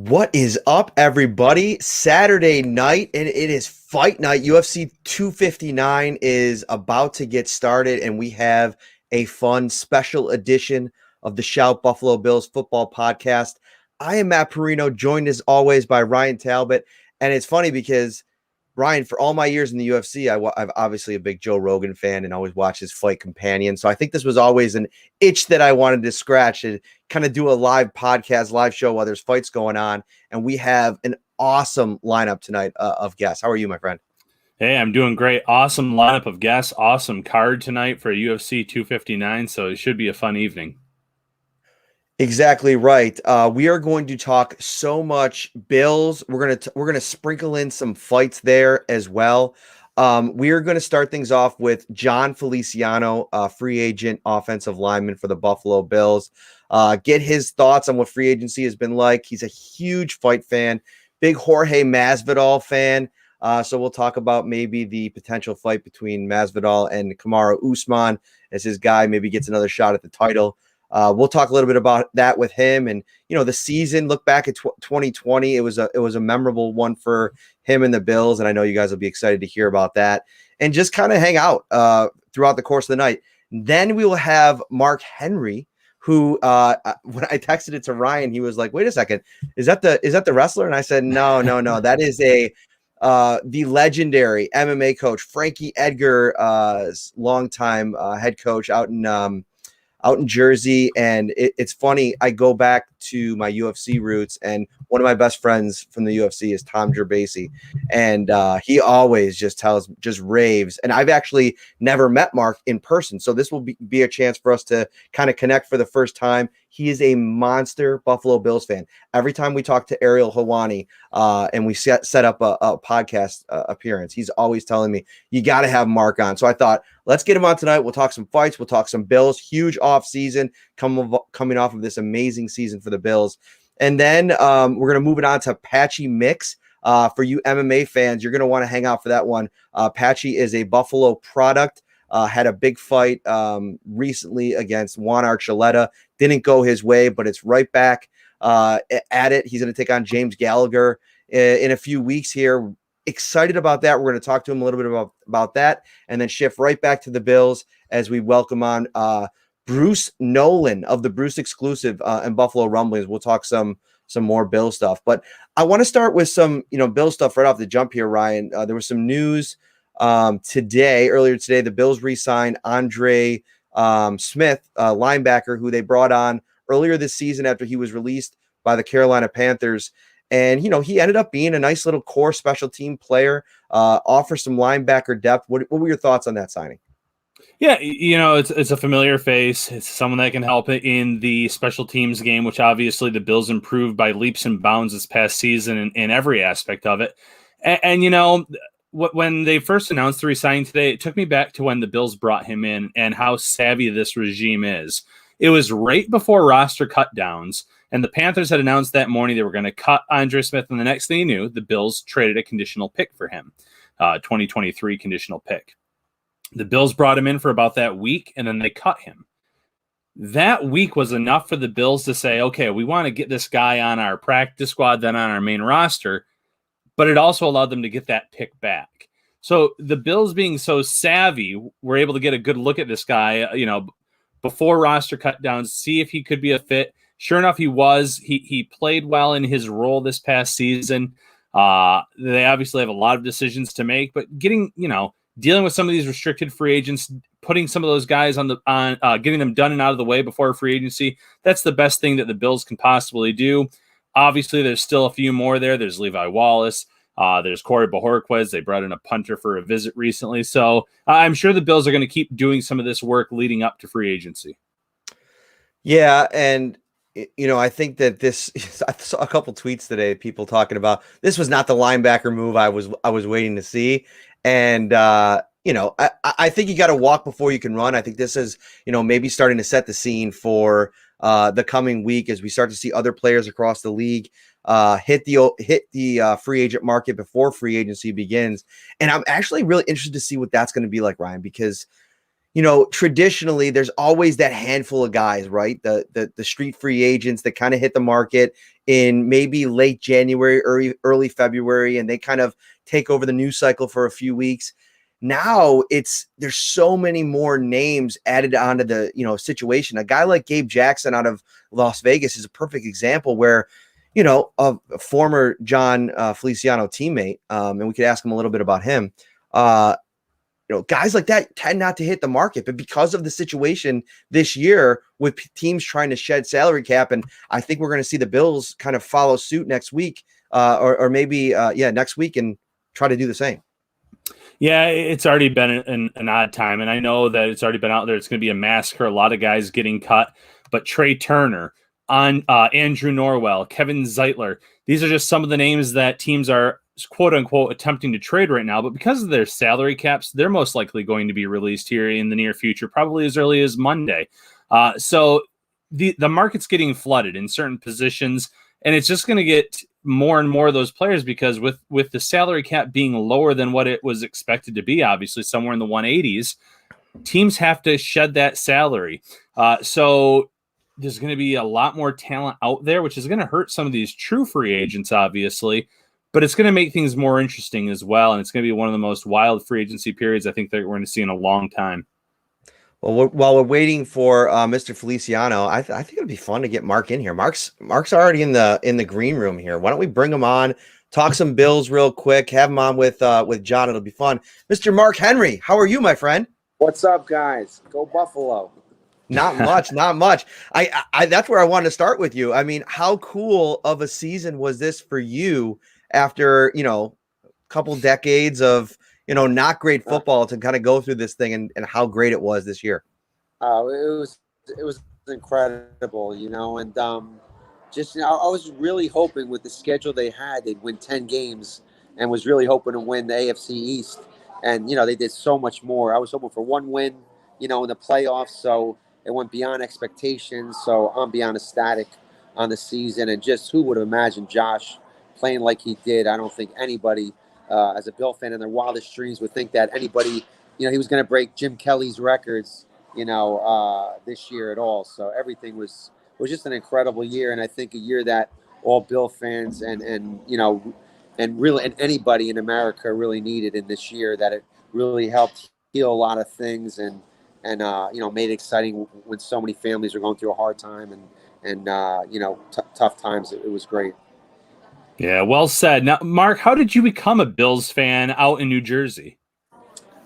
What is up, everybody? Saturday night, and it is fight night. UFC 259 is about to get started, and we have a fun special edition of the Shout Buffalo Bills football podcast. I am Matt Perino, joined as always by Ryan Talbot. And it's funny because Ryan, for all my years in the UFC, I'm obviously a big Joe Rogan fan and always watch his Fight Companion. So I think this was always an itch that I wanted to scratch and kind of do a live podcast, live show while there's fights going on. And we have an awesome lineup tonight of guests. How are you, my friend? Hey, I'm doing great. Awesome lineup of guests. Awesome card tonight for UFC 259. So it should be a fun evening. Exactly right. We are going to talk so much Bills. We're gonna sprinkle in some fights there as well. We are going to start things off with Jon Feliciano, free agent offensive lineman for the Buffalo Bills. Get his thoughts on what free agency has been like. He's a huge fight fan, big Jorge Masvidal fan. So we'll talk about maybe the potential fight between Masvidal and Kamaru Usman as his guy maybe gets another shot at the title. We'll talk a little bit about that with him, and the season. Look back at 2020; it was a memorable one for him and the Bills, and I know you guys will be excited to hear about that. And just kind of hang out throughout the course of the night. Then we will have Mark Henry, who when I texted it to Ryan, he was like, "Wait a second, is that the wrestler?" And I said, "No, that is the legendary MMA coach Frankie Edgar's longtime head coach out in Jersey." And it's funny, I go back to my UFC roots, and one of my best friends from the UFC is Tom Gerbasi, and he always just raves. And I've actually never met Mark in person, so this will be a chance for us to kind of connect for the first time. He is a monster Buffalo Bills fan. Every time we talk to Ariel Helwani and we set up a podcast appearance, he's always telling me, you got to have Mark on. So I thought, let's get him on tonight. We'll talk some fights. We'll talk some Bills. Huge off season coming off of this amazing season for the Bills. And then we're going to move it on to Patchy Mix. For you MMA fans, you're going to want to hang out for that one. Patchy is a Buffalo product. Had a big fight recently against Juan Archuleta. Didn't go his way, but it's right back at it. He's going to take on James Gallagher in a few weeks here. Excited about that. We're going to talk to him a little bit about that, and then shift right back to the Bills as we welcome on Bruce Nolan of the Bruce Exclusive and Buffalo Rumblings. We'll talk some more Bill stuff, but I want to start with some Bill stuff right off the jump here, Ryan. There was some news earlier today. The Bills re-signed Andre Smith, linebacker, who they brought on earlier this season after he was released by the Carolina Panthers. And, he ended up being a nice little core special team player, offer some linebacker depth. What were your thoughts on that signing? Yeah, it's a familiar face. It's someone that can help in the special teams game, which obviously the Bills improved by leaps and bounds this past season in every aspect of it. And when they first announced the re-signing today, it took me back to when the Bills brought him in and how savvy this regime is. It was right before roster cutdowns, and the Panthers had announced that morning they were going to cut Andre Smith, and the next thing you knew, the Bills traded a conditional pick for him, 2023 conditional pick. The Bills brought him in for about that week, and then they cut him. That week was enough for the Bills to say, okay, we want to get this guy on our practice squad, then on our main roster, but it also allowed them to get that pick back. So the Bills, being so savvy, were able to get a good look at this guy, before roster cutdowns, see if he could be a fit. Sure enough, he was. He played well in his role this past season. They obviously have a lot of decisions to make, but dealing with some of these restricted free agents, putting some of those guys on getting them done and out of the way before free agency, that's the best thing that the Bills can possibly do. Obviously, there's still a few more there. There's Levi Wallace. There's Corey Bojorquez. They brought in a punter for a visit recently. So I'm sure the Bills are going to keep doing some of this work leading up to free agency. Yeah, and I think that I saw a couple tweets today, people talking about this was not the linebacker move I was waiting to see. And I think you got to walk before you can run. I think this is maybe starting to set the scene for the coming week as we start to see other players across the league hit the free agent market before free agency begins. And I'm actually really interested to see what that's going to be like, Ryan, because traditionally there's always that handful of guys, right? The street free agents that kind of hit the market in maybe late January, early February, and they kind of take over the news cycle for a few weeks. Now there's so many more names added onto the situation. A guy like Gabe Jackson out of Las Vegas is a perfect example where a former Jon Feliciano teammate, and we could ask him a little bit about him. Guys like that tend not to hit the market, but because of the situation this year with teams trying to shed salary cap, and I think we're going to see the Bills kind of follow suit next week, or maybe next week, and try to do the same. Yeah, it's already been an odd time, and I know that it's already been out there. It's going to be a massacre. A lot of guys getting cut, but Trey Turner, Andrew Norwell, Kevin Zeitler, these are just some of the names that teams are quote unquote attempting to trade right now, but because of their salary caps, they're most likely going to be released here in the near future, probably as early as Monday. So the market's getting flooded in certain positions, and it's just going to get more and more of those players because with the salary cap being lower than what it was expected to be, obviously somewhere in the 180s, teams have to shed that salary. So there's going to be a lot more talent out there, which is going to hurt some of these true free agents, obviously. But it's going to make things more interesting as well, and it's going to be one of the most wild free agency periods I think that we're going to see in a long time. Well, while we're waiting for Mr. Feliciano, I think it'd be fun to get Mark in here. Mark's already in the green room here. Why don't we bring him on, talk some Bills real quick, have him on with John. It'll be fun. Mr. Mark Henry, how are you, my friend? What's up, guys? Go Buffalo. Not much, not much. I that's where I wanted to start with you. I mean, how cool of a season was this for you after, a couple decades of, not great football to kind of go through this thing and how great it was this year? It was incredible, and just I was really hoping with the schedule they had, they'd win 10 games and was really hoping to win the AFC East. And, they did so much more. I was hoping for one win, in the playoffs. So it went beyond expectations. So I'm beyond ecstatic on the season. And just who would have imagined Josh playing like he did? I don't think anybody, as a Bill fan in their wildest dreams, would think that anybody, he was going to break Jim Kelly's records, this year at all. So everything was just an incredible year. And I think a year that all Bill fans and really and anybody in America really needed in this year, that it really helped heal a lot of things and made it exciting when so many families are going through a hard time and tough times. It was great. Yeah, well said. Now, Mark, how did you become a Bills fan out in New Jersey?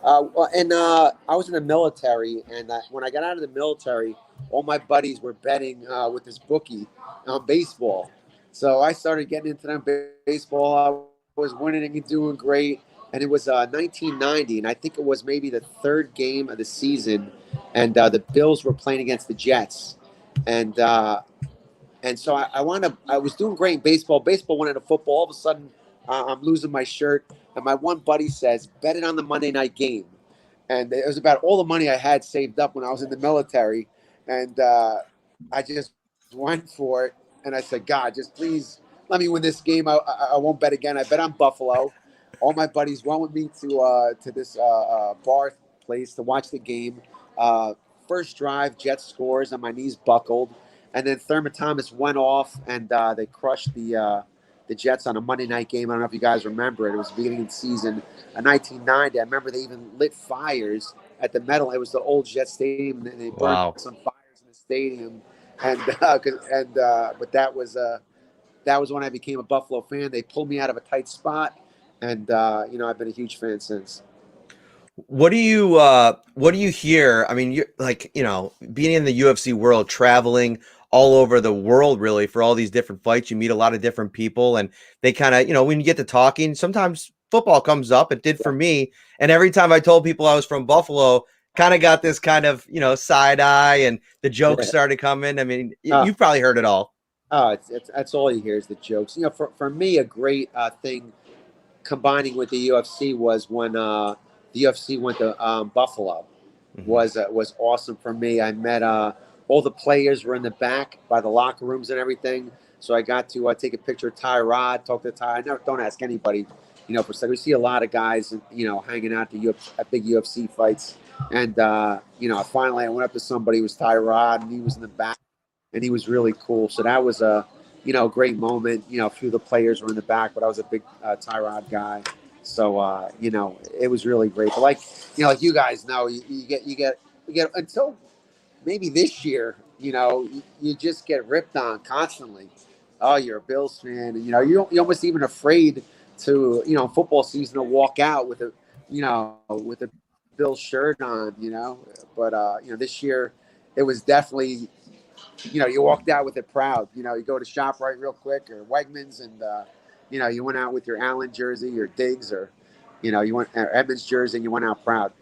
I was in the military, and when I got out of the military, all my buddies were betting with this bookie on baseball. So I started getting into them baseball. I was winning and doing great. And it was 1990, and I think it was maybe the third game of the season, and the Bills were playing against the Jets. And so I wound up, I was doing great in baseball. Baseball went into football. All of a sudden, I'm losing my shirt. And my one buddy says, bet it on the Monday night game. And it was about all the money I had saved up when I was in the military. And I just went for it. And I said, God, just please let me win this game. I won't bet again. I bet on Buffalo. All my buddies went with me to this bar place to watch the game. First drive, Jets scores, and my knees buckled. And then Thurman Thomas went off, and they crushed the Jets on a Monday night game. I don't know if you guys remember it. It was the beginning of the season in 1990. I remember they even lit fires at the Metal. It was the old Jet Stadium, and they burned some fires in the stadium. And but that was when I became a Buffalo fan. They pulled me out of a tight spot, and I've been a huge fan since. What do you hear? I mean, you're like, being in the UFC world, traveling all over the world, really, for all these different fights, you meet a lot of different people, and they kind of, when you get to talking, sometimes football comes up. It did for me. And every time I told people I was from Buffalo, kind of got this kind of, side eye, and the jokes started coming. I mean, you've probably heard it all. Oh, that's all you hear is the jokes. For me, a great thing combining with the UFC was when the UFC went to Buffalo. Was awesome for me. I met all the players were in the back by the locker rooms and everything, so I got to take a picture of Tyrod, talk to Ty. Don't ask anybody, for a second. We see a lot of guys, hanging out at big UFC fights, And finally I went up to somebody. It was Tyrod, and he was in the back, and he was really cool. So that was a great moment. A few of the players were in the back, but I was a big Tyrod guy. So it was really great. But like you guys know, you get until maybe this year, you just get ripped on constantly. Oh, you're a Bills fan, and you're almost even afraid to football season to walk out with a Bills shirt on. But this year it was definitely you walked out with it proud. You go to ShopRite real quick or Wegmans, and you went out with your Allen jersey, your Diggs, or you went Edmonds jersey, and you went out proud.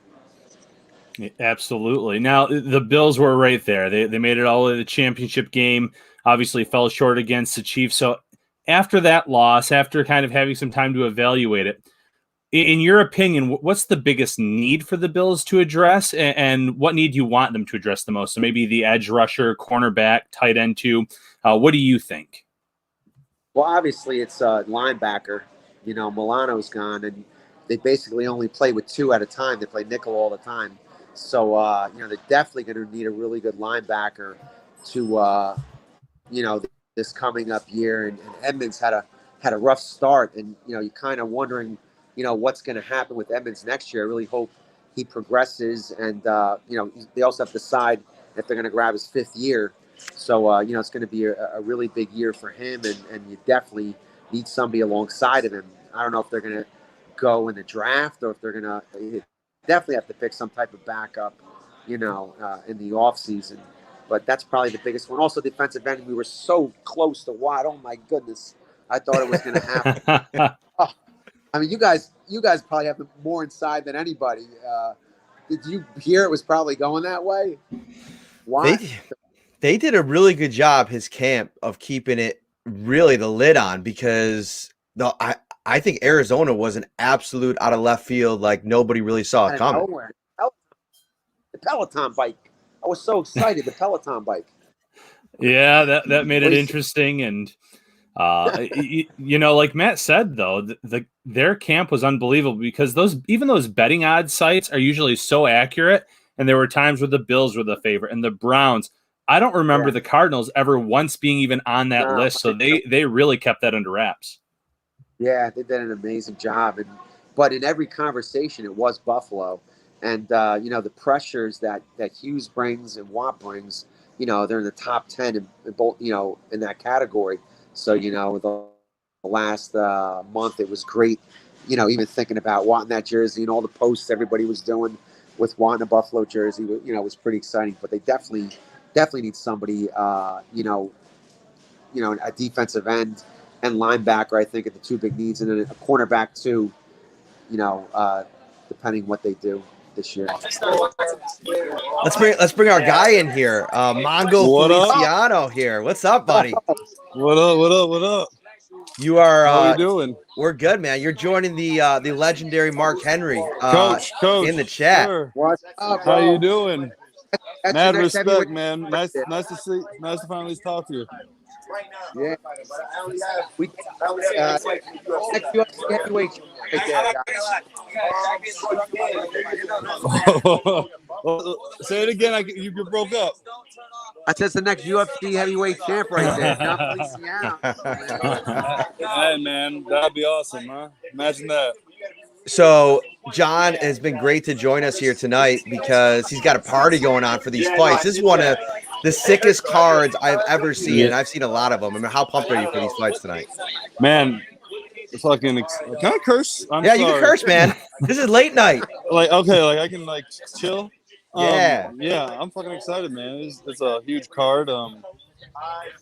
Absolutely. Now, the Bills were right there. They made it all the way to the championship game, obviously fell short against the Chiefs. So after that loss, after kind of having some time to evaluate it, in your opinion, what's the biggest need for the Bills to address, and what need you want them to address the most? So maybe the edge rusher, cornerback, tight end too. What do you think? Well, obviously it's linebacker. Milano's gone, and they basically only play with two at a time. They play nickel all the time. So, they're definitely going to need a really good linebacker to, this coming up year. And Edmonds had a rough start, and you're kind of wondering, what's going to happen with Edmonds next year. I really hope he progresses, and they also have to decide if they're going to grab his fifth year. So, it's going to be a really big year for him, and you definitely need somebody alongside of him. I don't know if they're going to go in the draft or if they're going to definitely have to pick some type of backup, in the offseason. But that's probably the biggest one. Also, defensive end, we were so close to Watt. Oh, my goodness. I thought it was going to happen. I mean, you guys probably have more inside than anybody. Did you hear it was probably going that way? Why? They did a really good job, his camp, of keeping it really the lid on, because I think Arizona was an absolute out of left field, like nobody really saw it coming. Nowhere. The Peloton bike. I was so excited. The Peloton bike. Yeah, that made it interesting. And like Matt said, though, their camp was unbelievable, because those betting odds sites are usually so accurate. And there were times where the Bills were the favorite and the Browns. I don't remember the Cardinals ever once being even on that list. So they really kept that under wraps. Yeah, they did an amazing job. But in every conversation, it was Buffalo. And, the pressures that Hughes brings and Watt brings, they're in the top 10 in both, in that category. So, the last month, it was great, even thinking about Watt in that jersey and all the posts everybody was doing with Watt in a Buffalo jersey, was pretty exciting. But they definitely need somebody, a defensive end and linebacker, I think, are the two big needs, and then a cornerback too, depending what they do this year. Let's bring our guy in here, Mongo Feliciano here. What's up, buddy? What up? You are. How you doing? We're good, man. You're joining the legendary Mark Henry, Coach, in the chat. Sure. What's up, How you doing? That's Mad your next respect, heavyweight. man. Nice to finally talk to you. Yeah. Next UFC heavyweight right there, guys. Say it again. You broke up. That's just the next UFC heavyweight champ right there. Jon Feliciano. Hey, man, that'd be awesome, huh? Imagine that. So Jon has been great to join us here tonight, because he's got a party going on for these fights. This is one of the sickest cards I've ever seen, and I've seen a lot of them. I mean, how pumped are you for these fights tonight? Man, fucking, can I curse? You can curse, man. This is late night. I can chill. Yeah, I'm fucking excited, man. It's a huge card. I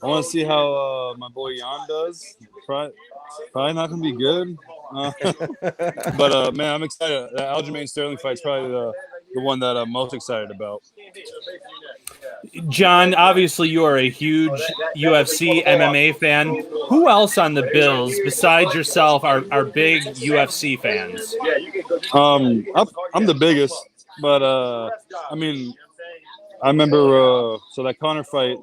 want to see how my boy Jan does. Probably not gonna be good, but man, I'm excited. The Aljamain Sterling fight's probably the one that I'm most excited about. Jon, obviously you are a huge UFC MMA fan. Who else on the Bills besides yourself are big UFC fans? I'm the biggest, but I mean, I remember so that Conor fight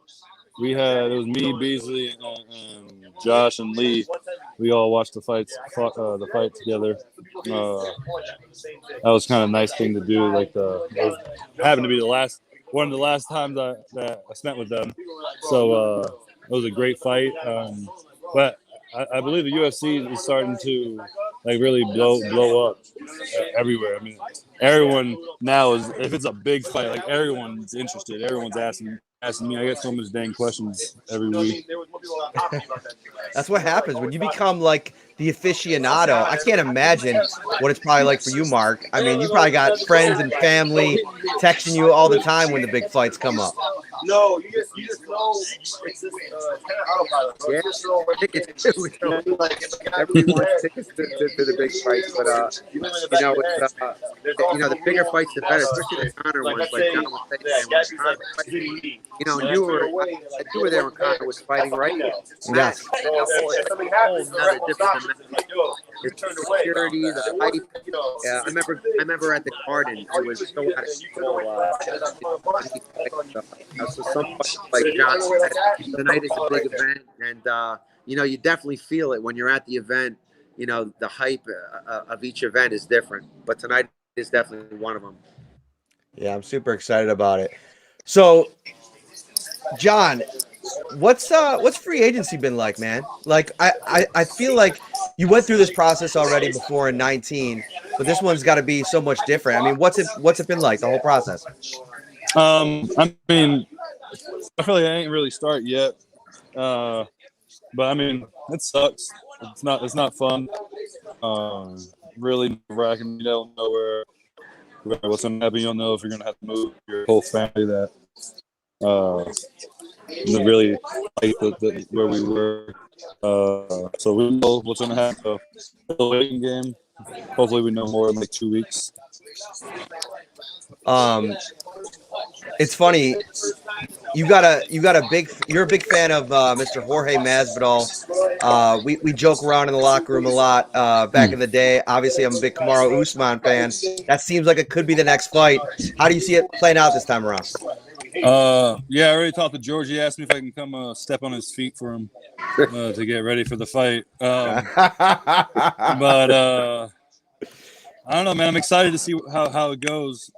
we had. It was me, Beasley, and Josh and Lee. we all watched the fight together. That was kind of a nice thing to do. Like it happened to be one of the last times that I spent with them. So it was a great fight. But I believe the UFC is starting to like really blow up everywhere. I mean, everyone now is, if it's a big fight, like everyone's interested. Everyone's asking me. I get so much dang questions every week. That's what happens when you become like the aficionado. I can't imagine what it's probably like for you, Mark. I mean, you probably got friends and family texting you all the time when the big fights come up. No, you just know it's just kind of autopilot. Bro. Yeah, tickets too. Everyone wants tickets to the big fights, but the bigger fights the better, especially the Conor ones. Like John was saying, you were there when Conor was fighting, right? Yes. Another different dimension. The security, the hype. Yeah, I remember at the Garden, it was so out of control. So some like John said, tonight is a big event, and you definitely feel it when you're at the event. The hype of each event is different, but tonight is definitely one of them. Yeah, I'm super excited about it. So, John, what's free agency been like, man? Like I feel like you went through this process already before in 19, but this one's got to be so much different. I mean, what's it been like, the whole process? I mean, I feel like I ain't really start yet, but I mean, it sucks. It's not fun. Really nerve-wracking. You don't know what's gonna happen. You don't know if you're gonna have to move your whole family. That really like where we were. So we know what's gonna happen. So the waiting game. Hopefully, we know more in like 2 weeks. It's funny. You're a big fan of Mr. Jorge Masvidal. We joke around in the locker room a lot back in the day. Obviously, I'm a big Kamaru Usman fan. That seems like it could be the next fight. How do you see it playing out this time around? Yeah, I already talked to George. He asked me if I can come step on his feet for him to get ready for the fight. But I don't know, man. I'm excited to see how it goes.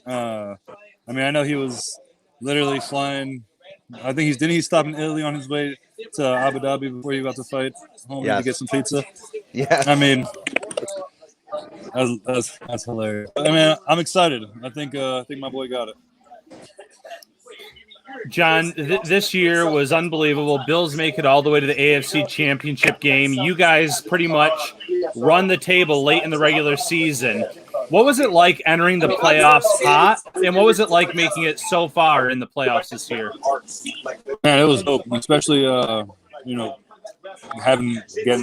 I mean, I know he was literally flying. I think didn't he stop in Italy on his way to Abu Dhabi before he got to fight home to get some pizza? Yeah. I mean, that's hilarious. I mean, I'm excited. I think my boy got it. John, this year was unbelievable. Bills make it all the way to the AFC Championship game. You guys pretty much run the table late in the regular season. What was it like entering the playoffs hot, and what was it like making it so far in the playoffs this year? Man, it was dope, especially getting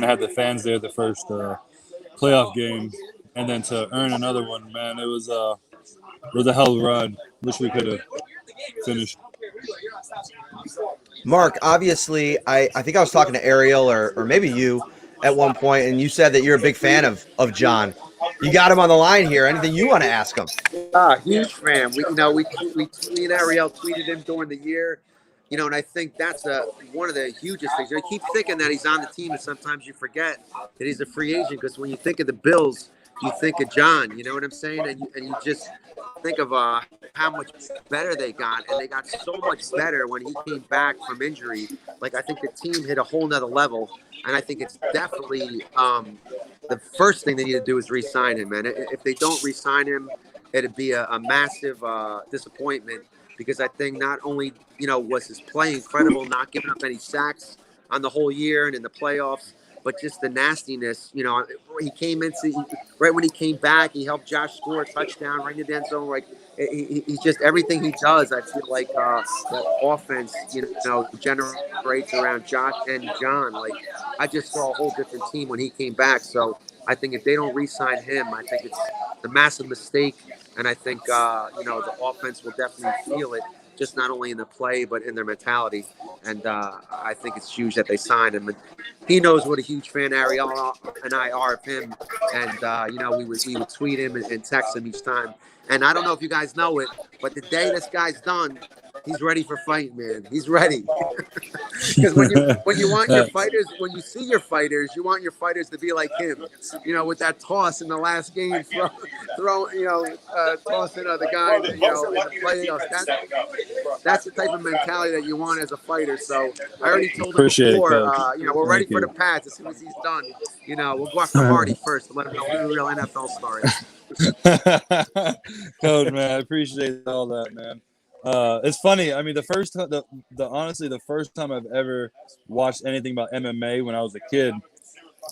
to have the fans there the first playoff game, and then to earn another one. Man, it was a hell of a ride. Wish we could have finished. Mark, obviously, I think I was talking to Ariel or maybe you at one point, and you said that you're a big fan of John. You got him on the line here. Anything you want to ask him? Huge fan. Me and Ariel tweeted him during the year, and I think that's one of the hugest things. You keep thinking that he's on the team, and sometimes you forget that he's a free agent, because when you think of the Bills, you think of John. You know what I'm saying? And you just think of how much better they got, and they got so much better when he came back from injury. Like, I think the team hit a whole nother level, and I think it's definitely the first thing they need to do is re-sign him, man. If they don't re-sign him, it'd be a massive disappointment, because I think not only was his play incredible, not giving up any sacks on the whole year and in the playoffs, but just the nastiness. He came right when he came back, he helped Josh score a touchdown right in the end zone. Like, he's just everything he does. I feel like that offense, generates around Josh and John. Like, I just saw a whole different team when he came back. So I think if they don't re-sign him, I think it's a massive mistake. And I think the offense will definitely feel it, just not only in the play but in their mentality. And I think it's huge that they signed him. And he knows what a huge fan Ariel and I are of him. And we would tweet him and text him each time. And I don't know if you guys know it, but the day this guy's done, he's ready for fight, man. He's ready. Because when you want your fighters, when you see your fighters, you want your fighters to be like him, with that toss in the last game, tossing the guy, in the playoffs. That's the type of mentality that you want as a fighter. So I already told him Appreciate it, before, Coach. we're ready Thank for you. the Pats as soon as he's done. We'll go after Hardy first to let him know who the real NFL star is. Coach, man, I appreciate all that, man. It's funny. I mean, honestly, the first time I've ever watched anything about MMA when I was a kid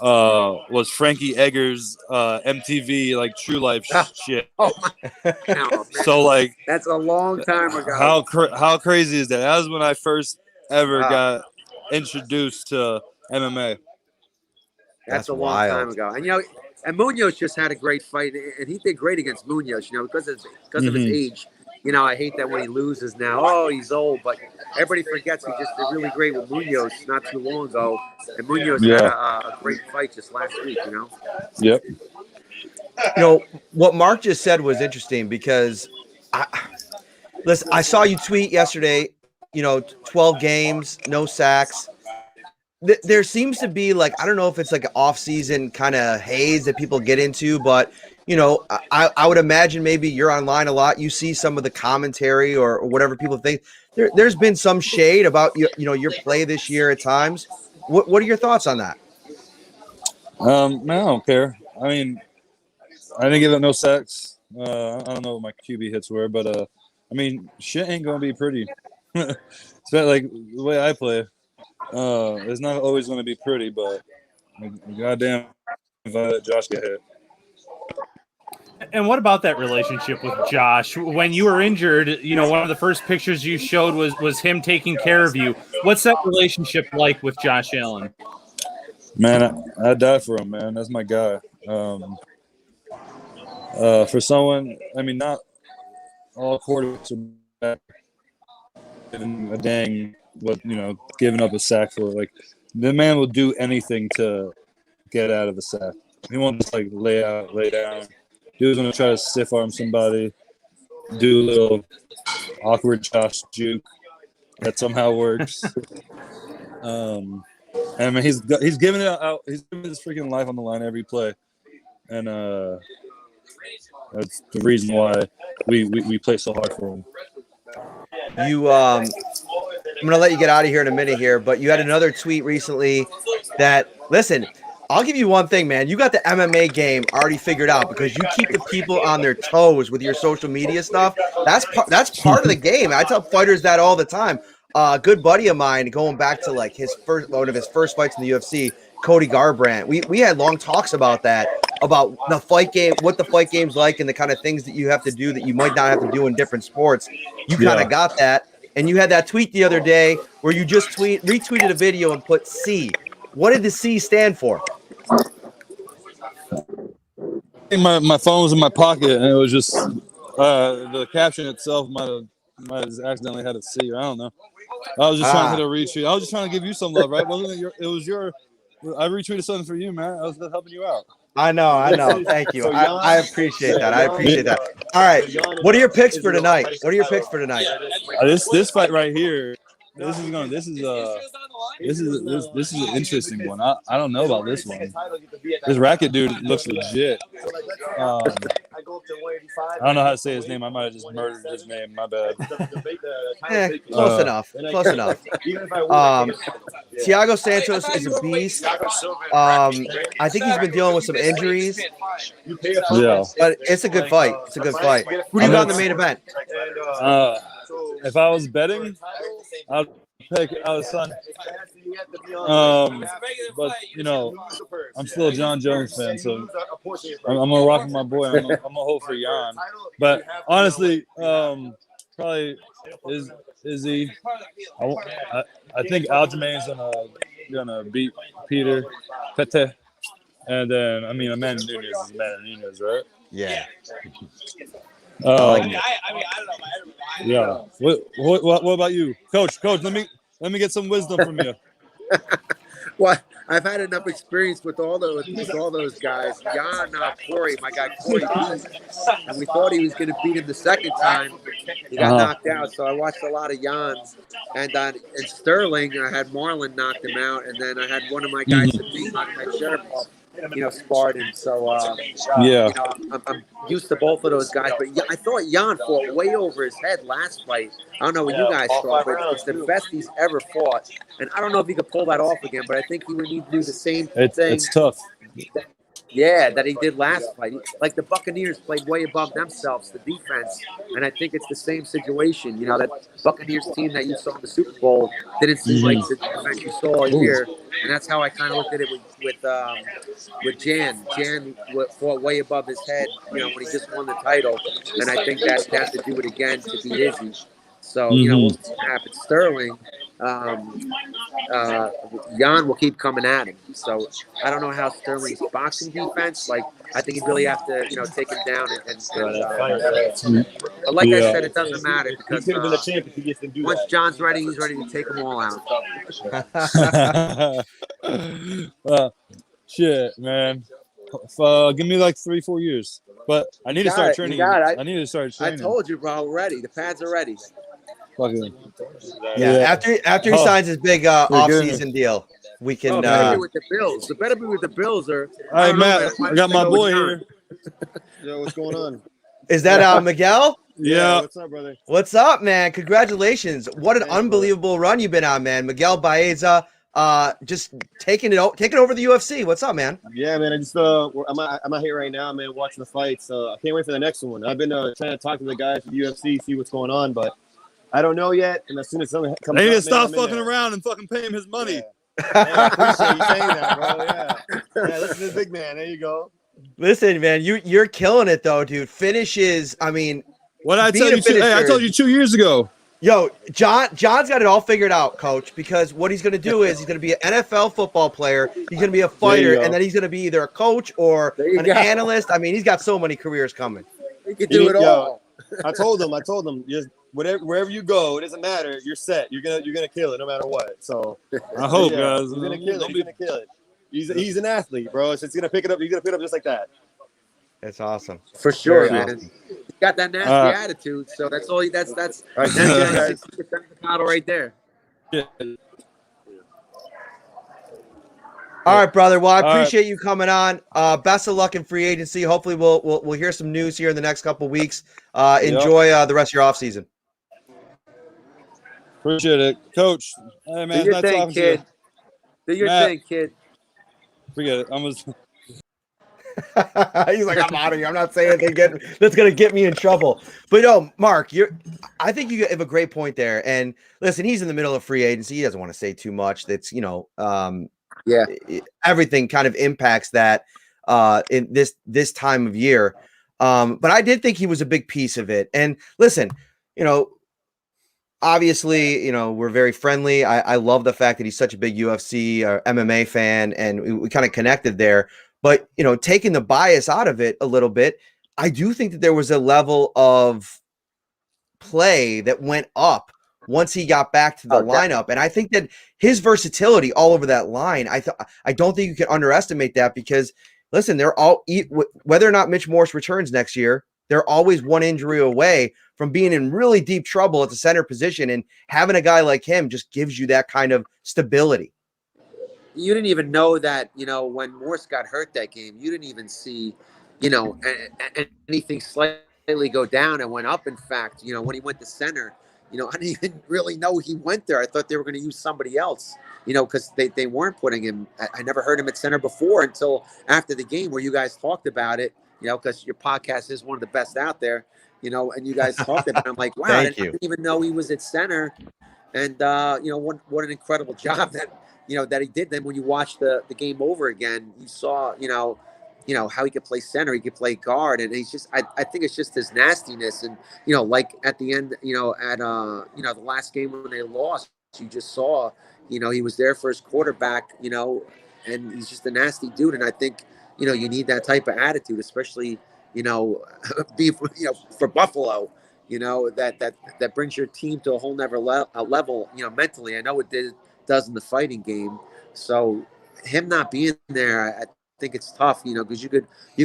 was Frankie Egger's MTV like True Life shit. Oh my! Man. So like, that's a long time ago. How crazy is that? That was when I first ever got introduced to MMA. That's a long wild. time ago. And and Munoz just had a great fight, and he did great against Munoz. Because of his age. I hate that when he loses now. Oh, he's old, but everybody forgets he just did really great with Munoz not too long ago, and Munoz had a great fight just last week. Yep. What Mark just said was interesting because I saw you tweet yesterday. 12 games, no sacks. There seems to be I don't know if it's like an off-season kind of haze that people get into, but I would imagine maybe you're online a lot. You see some of the commentary or whatever people think. There's been some shade about your play this year at times. What are your thoughts on that? Man, I don't care. I mean, I didn't give up no sacks. I don't know what my QB hits were, but I mean, shit ain't gonna be pretty. It's not like the way I play. It's not always gonna be pretty, but goddamn, if I let Josh get hit. And what about that relationship with Josh? When you were injured, one of the first pictures you showed was him taking care of you. What's that relationship like with Josh Allen? Man, I die for him, man. That's my guy. For someone, I mean, not all quarterbacks are back giving a dang giving up a sack for it. Like, the man will do anything to get out of the sack. He won't just lay down. Dude's gonna try to stiff arm somebody, do a little awkward Josh juke that somehow works. And I mean, he's giving it out. He's giving his freaking life on the line every play, and that's the reason why we play so hard for him. I'm gonna let you get out of here in a minute here, but you had another tweet recently that I'll give you one thing, man. You got the MMA game already figured out because you keep the people on their toes with your social media stuff. That's part of the game. I tell fighters that all the time. A good buddy of mine, going back to one of his first fights in the UFC, Cody Garbrandt. We had long talks about that, about the fight game, what the fight game's like, and the kind of things that you have to do that you might not have to do in different sports. You kind of got that, and you had that tweet the other day where you just retweeted a video and put C. What did the C stand for? My phone was in my pocket, and it was just the caption itself might have accidentally had a C. I don't know. I was just trying to hit a retweet. I was just trying to give you some love, right? Wasn't it? It was your. I retweeted something for you, man. I was helping you out. I know. Thank you. I appreciate that. All right. What are your picks for tonight? This fight right here. This is an interesting one. I don't know about this one. This racket dude looks legit. I don't know how to say his name. I might have just murdered his name. My bad. Close enough. Thiago Santos is a beast. I think he's been dealing with some injuries. Yeah, but it's a good fight. Who do you got in the main event? If I was betting, I'd pick Alessandro. But I'm still a Jon Jones fan, so I'm gonna rock with my boy. I'm gonna hold for Jan. But honestly, probably is he? I think Aljamain's gonna beat Peter Pete, and then Amanda Nunes is Amanda Nunes, right? Yeah. I don't know. Yeah. What about you, Coach? Let me get some wisdom from you. Well, I've had enough experience with all those guys. Jan Corey, my guy Corey beat, and we thought he was going to beat him the second time. He got knocked out, so I watched a lot of Jan's. And Sterling, I had Marlon knocked him out, and then I had one of my guys, Sabine, my sheriff, sparred him. So, I'm used to both of those guys. But I thought Jan fought way over his head last fight. I don't know what you guys thought, but it's the best he's ever fought. And I don't know if he could pull that off again, but I think he would need to do the same thing. It's tough. That he did last fight. Like the Buccaneers played way above themselves, the defense, and I think it's the same situation. That Buccaneers team that you saw in the Super Bowl didn't seem like the defense you saw all year, and that's how I kind of looked at it with Jan. Jan fought way above his head, when he just won the title, and I think that he has to do it again to beat Izzy. So we'll see what happens. Sterling. Jan will keep coming at him. So I don't know how Sterling's boxing defense. Like I think he'd really have to, take him down but like I said, it doesn't matter because once John's ready, he's ready to take them all out. Shit, man. Give me like 3-4 years, but I need to start training. I need to start training. I told you, bro. Ready. The pads are ready. Yeah. After he signs his big off-season deal, we can. With the Bills. It better be with the Bills or. All right, Matt. I got my boy here. Yo, what's going on? Is that Miguel? Yeah. What's up, brother? What's up, man? Congratulations! What an unbelievable run you've been on, man. Miguel Baeza, just taking over the UFC. What's up, man? Yeah, man. I just I'm out here right now, man, watching the fights. I can't wait for the next one. I've been trying to talk to the guys at the UFC, see what's going on, but I don't know yet. And as soon as something comes, they need up, to stop fucking around and fucking pay him his money. Yeah. I appreciate you saying that, bro. Yeah, listen to the big man. There you go. Listen, man, you're killing it though, dude. Finishes. I mean, what I tell you? I told you 2 years ago. Yo, John's got it all figured out, coach, because what he's going to do is he's going to be an NFL football player, he's going to be a fighter, and then he's going to be either a coach or an analyst. I mean, he's got so many careers coming. He can do it all. I told him, just wherever you go, it doesn't matter. You're set. You're gonna kill it no matter what. So I hope, guys. He's gonna kill it. He's gonna kill it. He's an athlete, bro. So it's gonna pick it up. He's gonna pick it up just like that. That's awesome. For sure, Very man. Awesome. He's got that nasty attitude, so that's all. That's the model right there. Yeah. All right, brother. Well, I appreciate you coming on. Best of luck in free agency. Hopefully, we'll hear some news here in the next couple of weeks. Enjoy the rest of your off season. Appreciate it, Coach. Hey, man, do your thing, kid. Do your thing, kid. Forget it. He's like, I'm out of here. I'm not saying anything that's gonna get me in trouble. But no, Mark, I think you have a great point there. And listen, he's in the middle of free agency. He doesn't want to say too much. That's everything kind of impacts that in this time of year. But I did think he was a big piece of it. And listen, obviously, we're very friendly. I love the fact that he's such a big UFC or MMA fan, and we kind of connected there. But, taking the bias out of it a little bit, I do think that there was a level of play that went up once he got back to the lineup. And I think that his versatility all over that line, I don't think you can underestimate that because, listen, whether or not Mitch Morse returns next year, they're always one injury away from being in really deep trouble at the center position. And having a guy like him just gives you that kind of stability. You didn't even know that, when Morse got hurt that game, you didn't even see, anything slightly go down and went up. In fact, when he went to center, I didn't even really know he went there. I thought they were going to use somebody else, because they weren't putting him. I never heard him at center before until after the game where you guys talked about it, because your podcast is one of the best out there, and you guys talked about it. I'm like, wow, I didn't even know he was at center. And, what an incredible job that he did. Then when you watch the game over again, you saw, how he could play center, he could play guard, and he's just, I think it's just his nastiness. And, like at the end, at the last game when they lost, you just saw, he was there for his quarterback, and he's just a nasty dude. And I think, you need that type of attitude, especially, for Buffalo, that brings your team to a whole nother level, mentally. I know it does in the fighting game, So him not being there, I think it's tough, you know, because you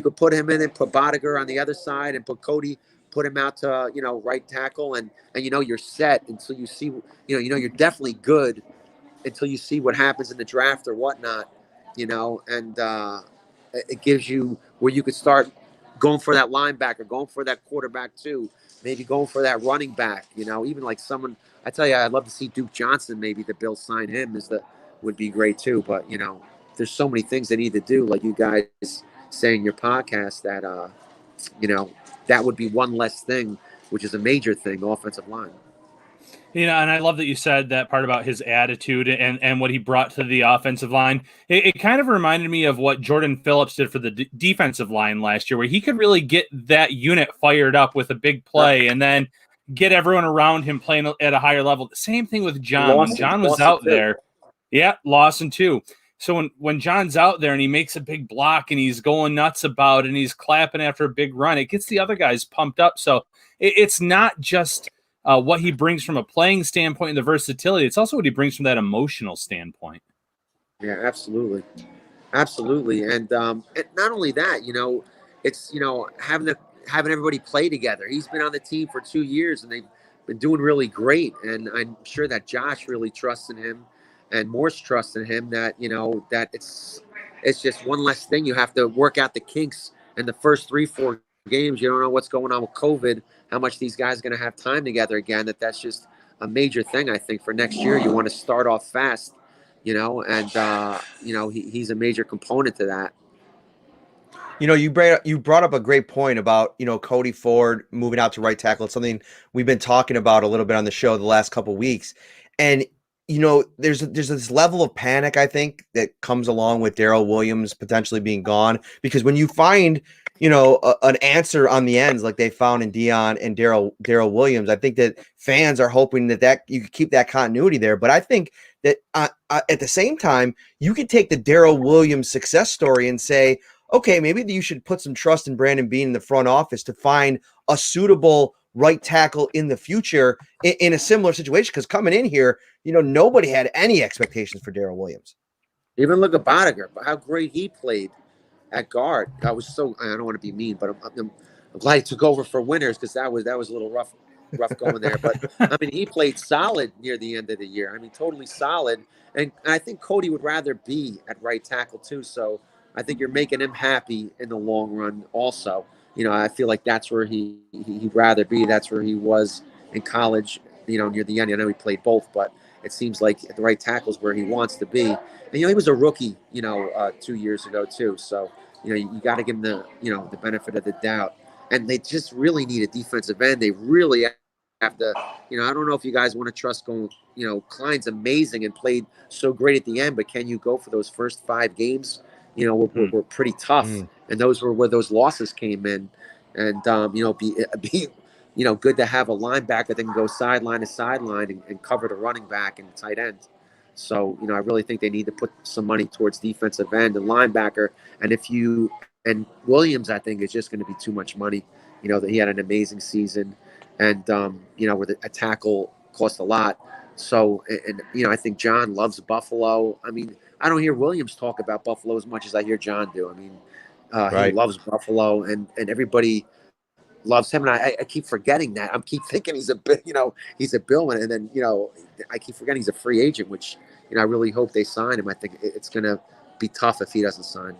could put him in and put Bodiger on the other side and put Cody, put him out to, you know, right tackle, and you know you're set until you see, you know you're definitely good until you see what happens in the draft or whatnot, you know, and it gives you where you could start going for that linebacker, going for that quarterback too, maybe going for that running back, you know, even like someone. I tell you, I'd love to see Duke Johnson. Maybe the Bills sign him would be great too. But you know, there's so many things they need to do. Like you guys say in your podcast that you know, that would be one less thing, which is a major thing, offensive line. You know, and I love that you said that part about his attitude and what he brought to the offensive line. It kind of reminded me of what Jordan Phillips did for the defensive line last year, where he could really get that unit fired up with a big play and then get everyone around him playing at a higher level. Same thing with John. When John was out there, Lawson too. So when John's out there and he makes a big block and he's going nuts about it and he's clapping after a big run, it gets the other guys pumped up. So it's not just what he brings from a playing standpoint and the versatility. It's also what he brings from that emotional standpoint. Yeah, absolutely. Absolutely. And not only that, you know, it's, you know, having everybody play together. He's been on the team for 2 years and they've been doing really great. And I'm sure that Josh really trusts in him and Morse trusts in him, that, you know, that it's just one less thing. You have to work out the kinks in the first 3-4 games. You don't know what's going on with COVID, how much these guys are going to have time together again. That's just a major thing, I think, for next year. You want to start off fast, you know, and you know, he's a major component to that. You know, you brought up a great point about, you know, Cody Ford moving out to right tackle. It's something we've been talking about a little bit on the show the last couple of weeks. And, you know, there's this level of panic, I think, that comes along with Darrell Williams potentially being gone, because when you find, you know, an answer on the ends like they found in Dion and Darrell Williams, I think that fans are hoping that you could keep that continuity there. But I think that at the same time, you could take the Darrell Williams success story and say, okay, maybe you should put some trust in Brandon Beane in the front office to find a suitable right tackle in the future in a similar situation. Because coming in here, you know, nobody had any expectations for Darrell Williams. Even look at Bodiger, how great he played at guard. I don't want to be mean, but I'm glad he took over for Winters, because that was a little rough going there. But I mean, he played solid near the end of the year. I mean, totally solid. And I think Cody would rather be at right tackle too. So I think you're making him happy in the long run also. You know, I feel like that's where he'd rather be. That's where he was in college, you know, near the end. I know he played both, but it seems like at the right tackle is where he wants to be. And, you know, he was a rookie, you know, 2 years ago too. So, you know, you got to give him the benefit of the doubt. And they just really need a defensive end. They really have to, you know, I don't know if you guys want to trust going, you know, Klein's amazing and played so great at the end, but can you go for those first 5 games? You know, were pretty tough, and those were where those losses came in. And you know, be you know, good to have a linebacker that can go sideline to sideline and cover the running back and tight end. So, you know, I really think they need to put some money towards defensive end and linebacker. And Williams, I think, is just going to be too much money. You know, that he had an amazing season, and you know, where a tackle cost a lot. So, and you know, I think John loves Buffalo. I mean, I don't hear Williams talk about Buffalo as much as I hear John do. I mean, he loves Buffalo, and everybody loves him. And I keep forgetting that. I keep thinking he's a Billman, and then, you know, I keep forgetting he's a free agent, which, you know, I really hope they sign him. I think it's going to be tough if he doesn't sign.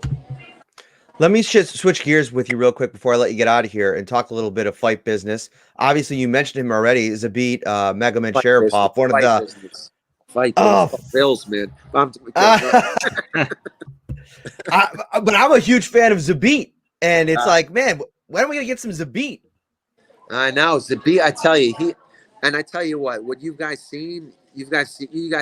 Let me switch gears with you real quick before I let you get out of here and talk a little bit of fight business. Obviously, you mentioned him already. Zabit Megaman Sharapov, one of the fight Bills, man. But I'm a huge fan of Zabit, and it's like, man, when are we gonna get some Zabit? I know Zabit. I tell you, I tell you what you guys seen? You guys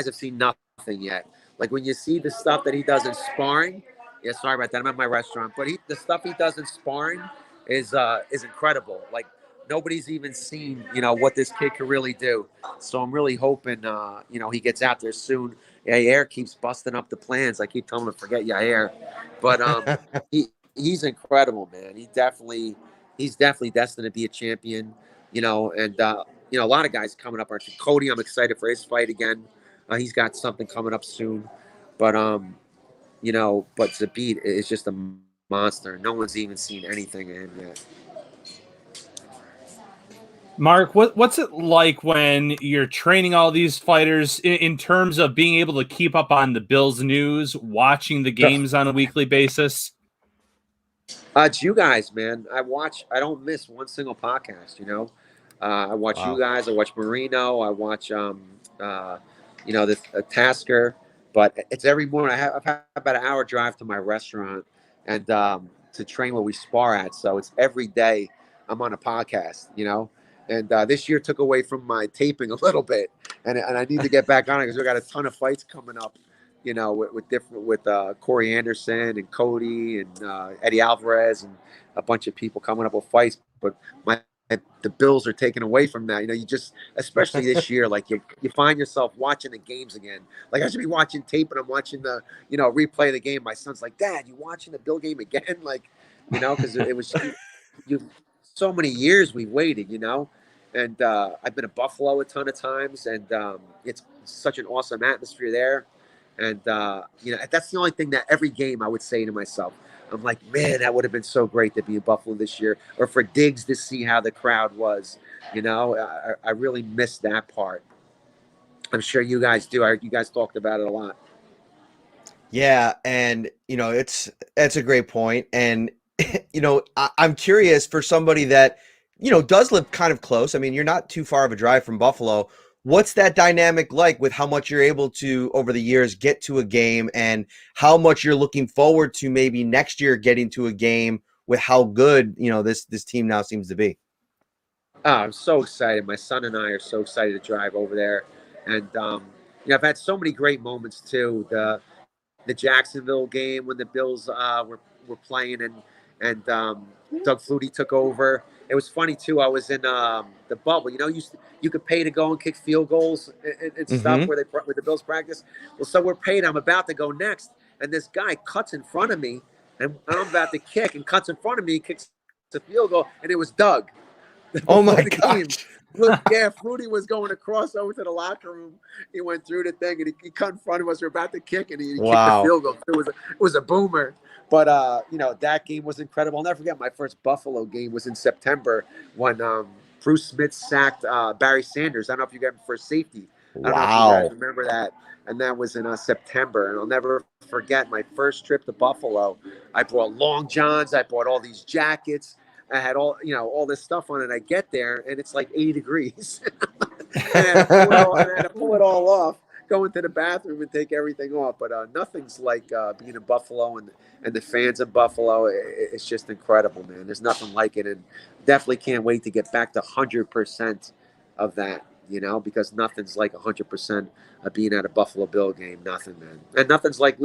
have seen nothing yet. Like when you see the stuff that he does in sparring. Yeah, sorry about that. I'm at my restaurant, but the stuff he does in sparring is incredible. Like nobody's even seen, you know, what this kid can really do. So I'm really hoping, you know, he gets out there soon. Yair keeps busting up the plans. I keep telling him to forget Yair, but he's incredible, man. He's definitely destined to be a champion. You know, and you know, a lot of guys coming up. Cody, I'm excited for his fight again. He's got something coming up soon. But but Zabit is just a monster. No one's even seen anything of him yet. Mark, what's it like when you're training all these fighters in terms of being able to keep up on the Bills news, watching the games on a weekly basis? It's you guys, man. I don't miss one single podcast, I watch you guys. I watch Marino. I watch, the Tasker. But it's every morning. I've had about an hour drive to my restaurant and to train where we spar at. So it's every day I'm on a podcast. And this year took away from my taping a little bit. And I need to get back on it because we got a ton of fights coming up. With Corey Anderson and Cody and Eddie Alvarez and a bunch of people coming up with fights. But the Bills are taken away from that. You just, especially this year, like you find yourself watching the games again. Like I should be watching tape and I'm watching the, replay of the game. My son's like, Dad, you watching the Bill game again? Like, because it was so many years we waited, and I've been to Buffalo a ton of times and it's such an awesome atmosphere there. And, that's the only thing that every game I would say to myself, I'm like, man, that would have been so great to be in Buffalo this year, or for Diggs to see how the crowd was. I really missed that part. I'm sure you guys do. You guys talked about it a lot. Yeah, and it's a great point. And I'm curious for somebody that does live kind of close. I mean, you're not too far of a drive from Buffalo. What's that dynamic like with how much you're able to over the years get to a game, and how much you're looking forward to maybe next year getting to a game with how good this team now seems to be? Oh, I'm so excited. My son and I are so excited to drive over there, and I've had so many great moments too. The Jacksonville game when the Bills were playing and Doug Flutie took over. It was funny too. I was in the bubble. You could pay to go and kick field goals and stuff where the Bills practice. Well, so we're paid. I'm about to go next, and this guy cuts in front of me, and I'm about to kick, and cuts in front of me, kicks a field goal, and it was Doug. Oh my gosh. Yeah, Fruity was going to cross over to the locker room. He went through the thing and he cut in front of us. We're about to kick and he kicked the field goal. It was a boomer. But that game was incredible. I'll never forget my first Buffalo game was in September when Bruce Smith sacked Barry Sanders. I don't know if you got him for safety. I don't know if you guys remember that. And that was in September. And I'll never forget my first trip to Buffalo. I brought long johns. I bought all these jackets. I had all this stuff on it. I get there and it's like 80 degrees. and I had to pull it all off, go into the bathroom and take everything off. But nothing's like being in Buffalo and the fans in Buffalo. It's just incredible, man. There's nothing like it. And definitely can't wait to get back to 100% of that, because nothing's like 100% of being at a Buffalo Bill game. Nothing, man. And nothing's like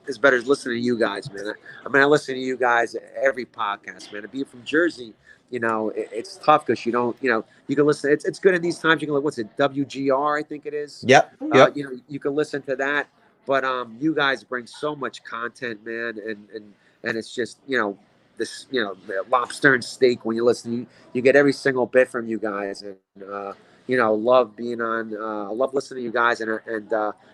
as better as listening to you guys, man. I listen to you guys every podcast, man. To be from Jersey, it's tough because you don't, you can listen. It's good in these times. You can look, what's it, WGR, I think it is. Yep. You can listen to that. But you guys bring so much content, man, and it's just, this, the lobster and steak when you listen. You get every single bit from you guys, and love being on. Love listening to you guys, and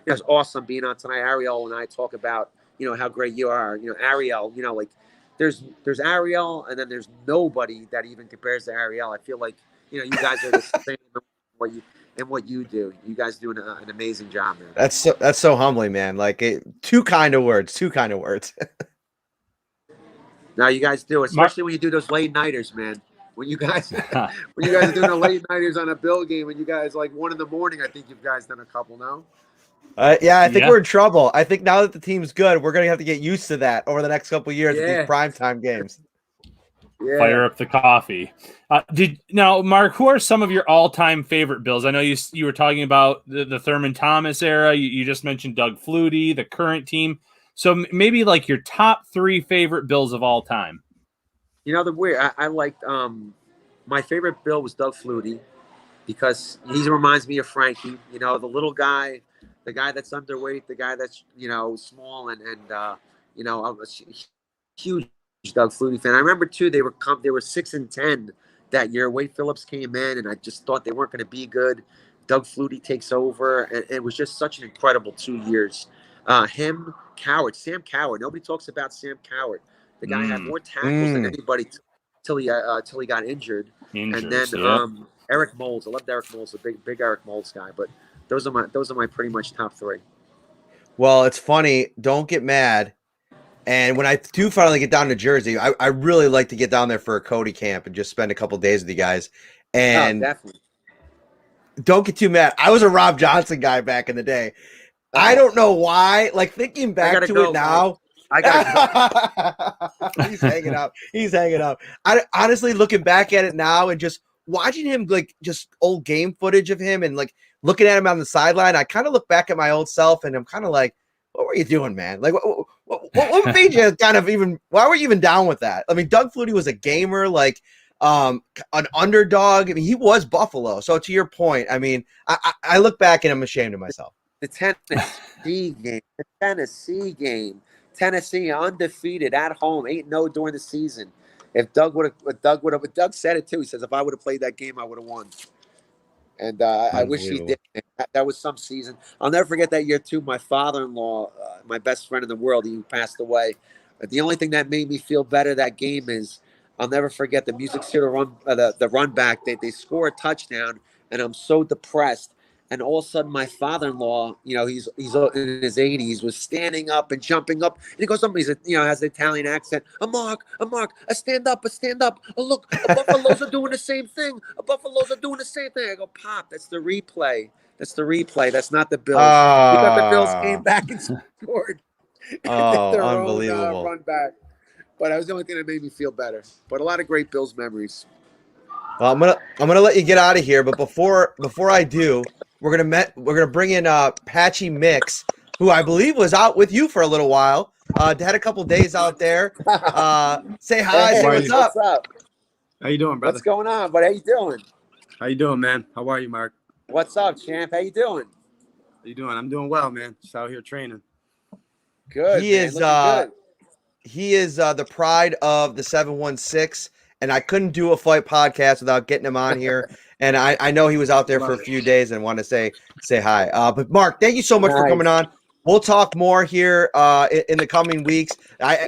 it's awesome being on tonight. Ariel and I talk about how great you are. Ariel. Like there's Ariel, and then there's nobody that even compares to Ariel. I feel like you guys are the same in what you do. You guys do an amazing job, man. That's so humbling, man. Like two kind of words. Now you guys do, especially when you do those late nighters, man. When you guys are doing the late nighters on a Bill game, and you guys like 1 a.m, I think you guys done a couple now. Yeah, I think we're in trouble. I think now that the team's good, we're gonna have to get used to that over the next couple of years with these primetime games. Yeah. Fire up the coffee. Mark, who are some of your all-time favorite Bills? I know you were talking about the Thurman Thomas era. You just mentioned Doug Flutie, the current team. So maybe like your top 3 favorite Bills of all time. The weird. I liked my favorite Bill was Doug Flutie because he reminds me of Frankie. The little guy, the guy that's underweight, the guy that's small and a huge Doug Flutie fan. I remember too they were 6-10 that year. Wade Phillips came in, and I just thought they weren't going to be good. Doug Flutie takes over, and it was just such an incredible 2 years. Him, Coward, Sam Coward. Nobody talks about Sam Coward. The guy had more tackles than Mm. anybody till he got injured. And then yeah. Eric Moulds. I loved Eric Moulds, a big Eric Moulds guy. But those are my pretty much top three. Well, it's funny. Don't get mad. And when I do finally get down to Jersey, I really like to get down there for a Cody camp and just spend a couple days with you guys. And definitely. Don't get too mad. I was a Rob Johnson guy back in the day. I don't know why. Like thinking back to it now. I gotta go. He's hanging up. He's hanging up. I honestly looking back at it now and just watching him, like just old game footage of him and like looking at him on the sideline, I kind of look back at my old self and I'm kind of like, what were you doing, man? Like, what made you kind of even? Why were you even down with that? I mean, Doug Flutie was a gamer, like an underdog. I mean, he was Buffalo. So to your point, I mean, I look back and I'm ashamed of myself. The Tennessee game. Tennessee undefeated at home, 8-0 during the season. If Doug said it too. He says, if I would have played that game, I would have won. And I wish he did. That was some season. I'll never forget that year too. My father-in-law, my best friend in the world, he passed away. But the only thing that made me feel better that game is I'll never forget the Music City run, the run back. They score a touchdown, and I'm so depressed. And all of a sudden, my father-in-law, he's in his 80s, was standing up and jumping up. And he goes, somebody's, has the Italian accent. A mark, a stand up. Oh, look, the Buffaloes are doing the same thing. I go, Pop, that's the replay. That's not the Bills. We got the Bills came back and scored. Unbelievable. Run back. But that was the only thing that made me feel better. But a lot of great Bills memories. Well, I'm gonna let you get out of here, but before I do, we're gonna bring in Patchy Mix, who I believe was out with you for a little while. Had a couple days out there. Say hi, say what's up. What's up? How you doing, brother? What's going on? But how you doing? How you doing, man? How are you, Mark? What's up, champ? How you doing? How you doing? I'm doing well, man. Just out here training. Good. He is the pride of the 716. And I couldn't do a fight podcast without getting him on here. And I know he was out there for a few days and want to say hi. But Mark, thank you so much for coming on. We'll talk more here in the coming weeks.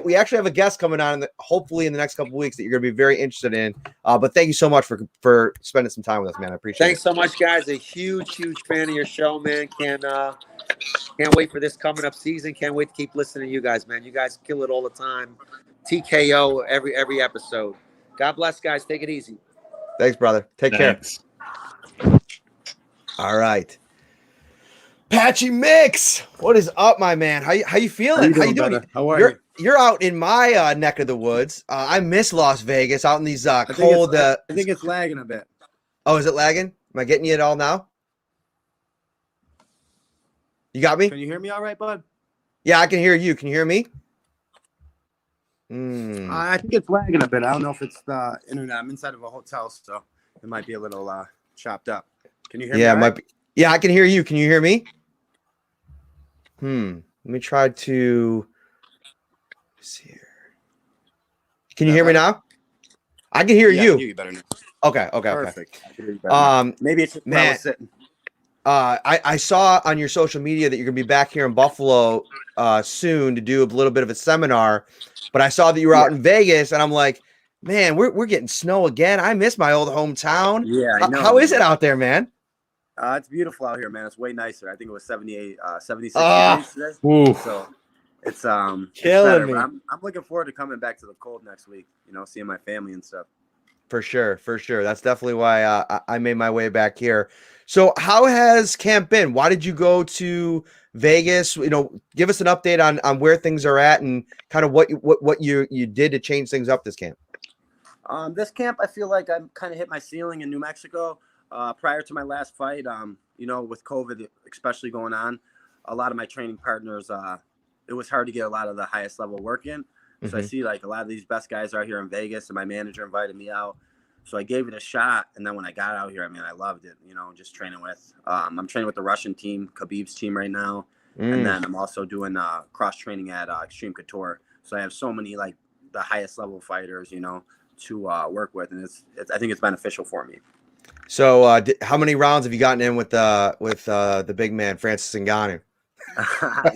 We actually have a guest coming on, hopefully in the next couple of weeks that you're going to be very interested in. But thank you so much for spending some time with us, man. I appreciate it. Thanks so much, guys. A huge fan of your show, man. Can't wait for this coming up season. Can't wait to keep listening to you guys, man. You guys kill it all the time. TKO every episode. God bless, guys. Take it easy. Thanks, brother. Take care. All right. Patchy Mix. What is up, my man? How you feeling? How you doing? How are you? You're out in my neck of the woods. I miss Las Vegas, out in these cold. I think it's lagging a bit. Oh, is it lagging? Am I getting you at all now? You got me? Can you hear me all right, bud? Yeah, I can hear you. Can you hear me? I think it's lagging a bit. I don't know if it's the internet. I'm inside of a hotel, so it might be a little chopped up. Can you hear me? Yeah, it might be. Yeah, I can hear you. Can you hear me? Let me try to see here. Can you hear me now? I can hear you. I can hear you better now. Okay. Perfect. Okay. Maybe it's just where I was sitting. I saw on your social media that you're gonna be back here in Buffalo soon to do a little bit of a seminar, but I saw that you were out in Vegas, and I'm like, man, we're getting snow again. I miss my old hometown. Yeah, I know. How is it out there, man? It's beautiful out here, man. It's way nicer. I think it was 78, 76 degrees today. Ooh. So it's killing me. I'm looking forward to coming back to the cold next week. Seeing my family and stuff. For sure. That's definitely why I made my way back here. So how has camp been? Why did you go to Vegas? Give us an update on where things are at and kind of what you did to change things up this camp. This camp, I feel like I kind of hit my ceiling in New Mexico prior to my last fight. With COVID especially going on, a lot of my training partners, it was hard to get a lot of the highest level work in. So I see like a lot of these best guys are here in Vegas, and my manager invited me out. So I gave it a shot, and then when I got out here, I loved it. Just training with. I'm training with the Russian team, Khabib's team right now, and then I'm also doing cross training at Extreme Couture. So I have so many like the highest level fighters, to work with, and I think it's beneficial for me. So how many rounds have you gotten in with the big man Francis Ngannou?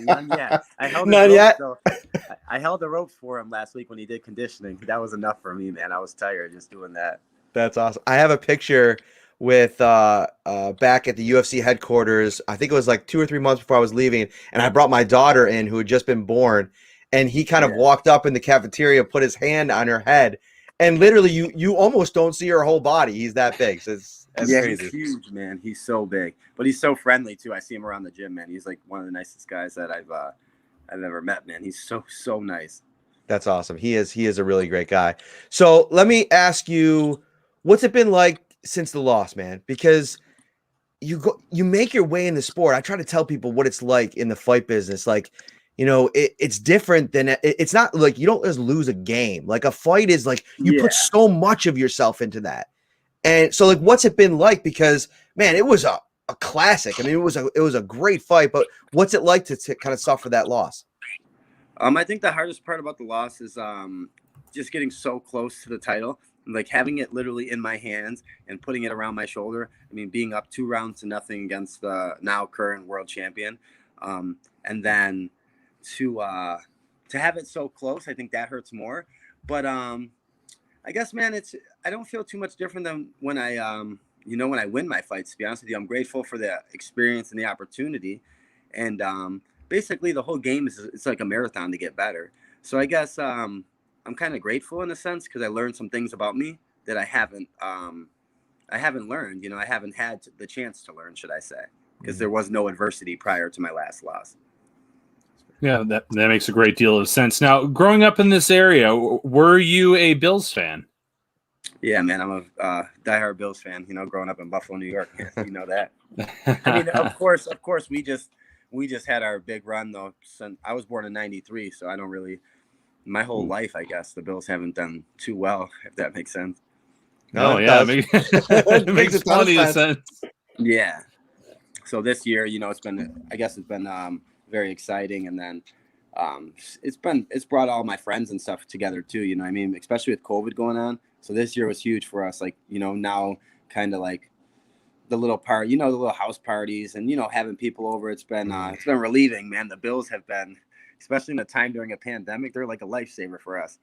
None yet. I held his None ropes, yet? though. I held the ropes for him last week when he did conditioning. That was enough for me, man. I was tired just doing that. That's awesome. I have a picture with back at the UFC headquarters. I think it was like 2 or 3 months before I was leaving, and I brought my daughter in who had just been born, and he kind of Yeah. walked up in the cafeteria, put his hand on her head, and literally you almost don't see her whole body. He's that big. So that's Yeah, crazy. he's huge, man. He's so big, but he's so friendly too. I see him around the gym, man. He's like one of the nicest guys that I've ever met, man. He's so nice. That's awesome. He is a really great guy. So let me ask you, what's it been like since the loss, man? Because you make your way in the sport. I try to tell people what it's like in the fight business. Like, it's different than it's not like you don't just lose a game. Like a fight is like you put so much of yourself into that. And so like what's it been like? Because man, it was a classic. I mean, it was a great fight, but what's it like to kind of suffer that loss? I think the hardest part about the loss is just getting so close to the title, like having it literally in my hands and putting it around my shoulder. I mean, being up 2-0 against the now current world champion, and then to have it so close, I think that hurts more. But I guess, man, I don't feel too much different than when I when I win my fights. To be honest with you, I'm grateful for the experience and the opportunity, and basically the whole game it's like a marathon to get better. So I guess I'm kind of grateful in a sense because I learned some things about me that I haven't learned. I haven't had the chance to learn, should I say, because there was no adversity prior to my last loss. Yeah, that makes a great deal of sense. Now, growing up in this area, were you a Bills fan? Yeah, man, I'm a diehard Bills fan. Growing up in Buffalo, New York, you know that. I mean, of course, we just had our big run though. Since I was born in '93, so I don't really. My whole life, I guess, the Bills haven't done too well, if that makes sense. No, yeah, it makes plenty of sense. Yeah. So this year, it's been very exciting, and then it's brought all my friends and stuff together too. I mean, especially with COVID going on. So this year was huge for us. Like, now kind of like the little part, the little house parties and, having people over. It's been relieving, man. The Bills have been, especially in the time during a pandemic, they're like a lifesaver for us.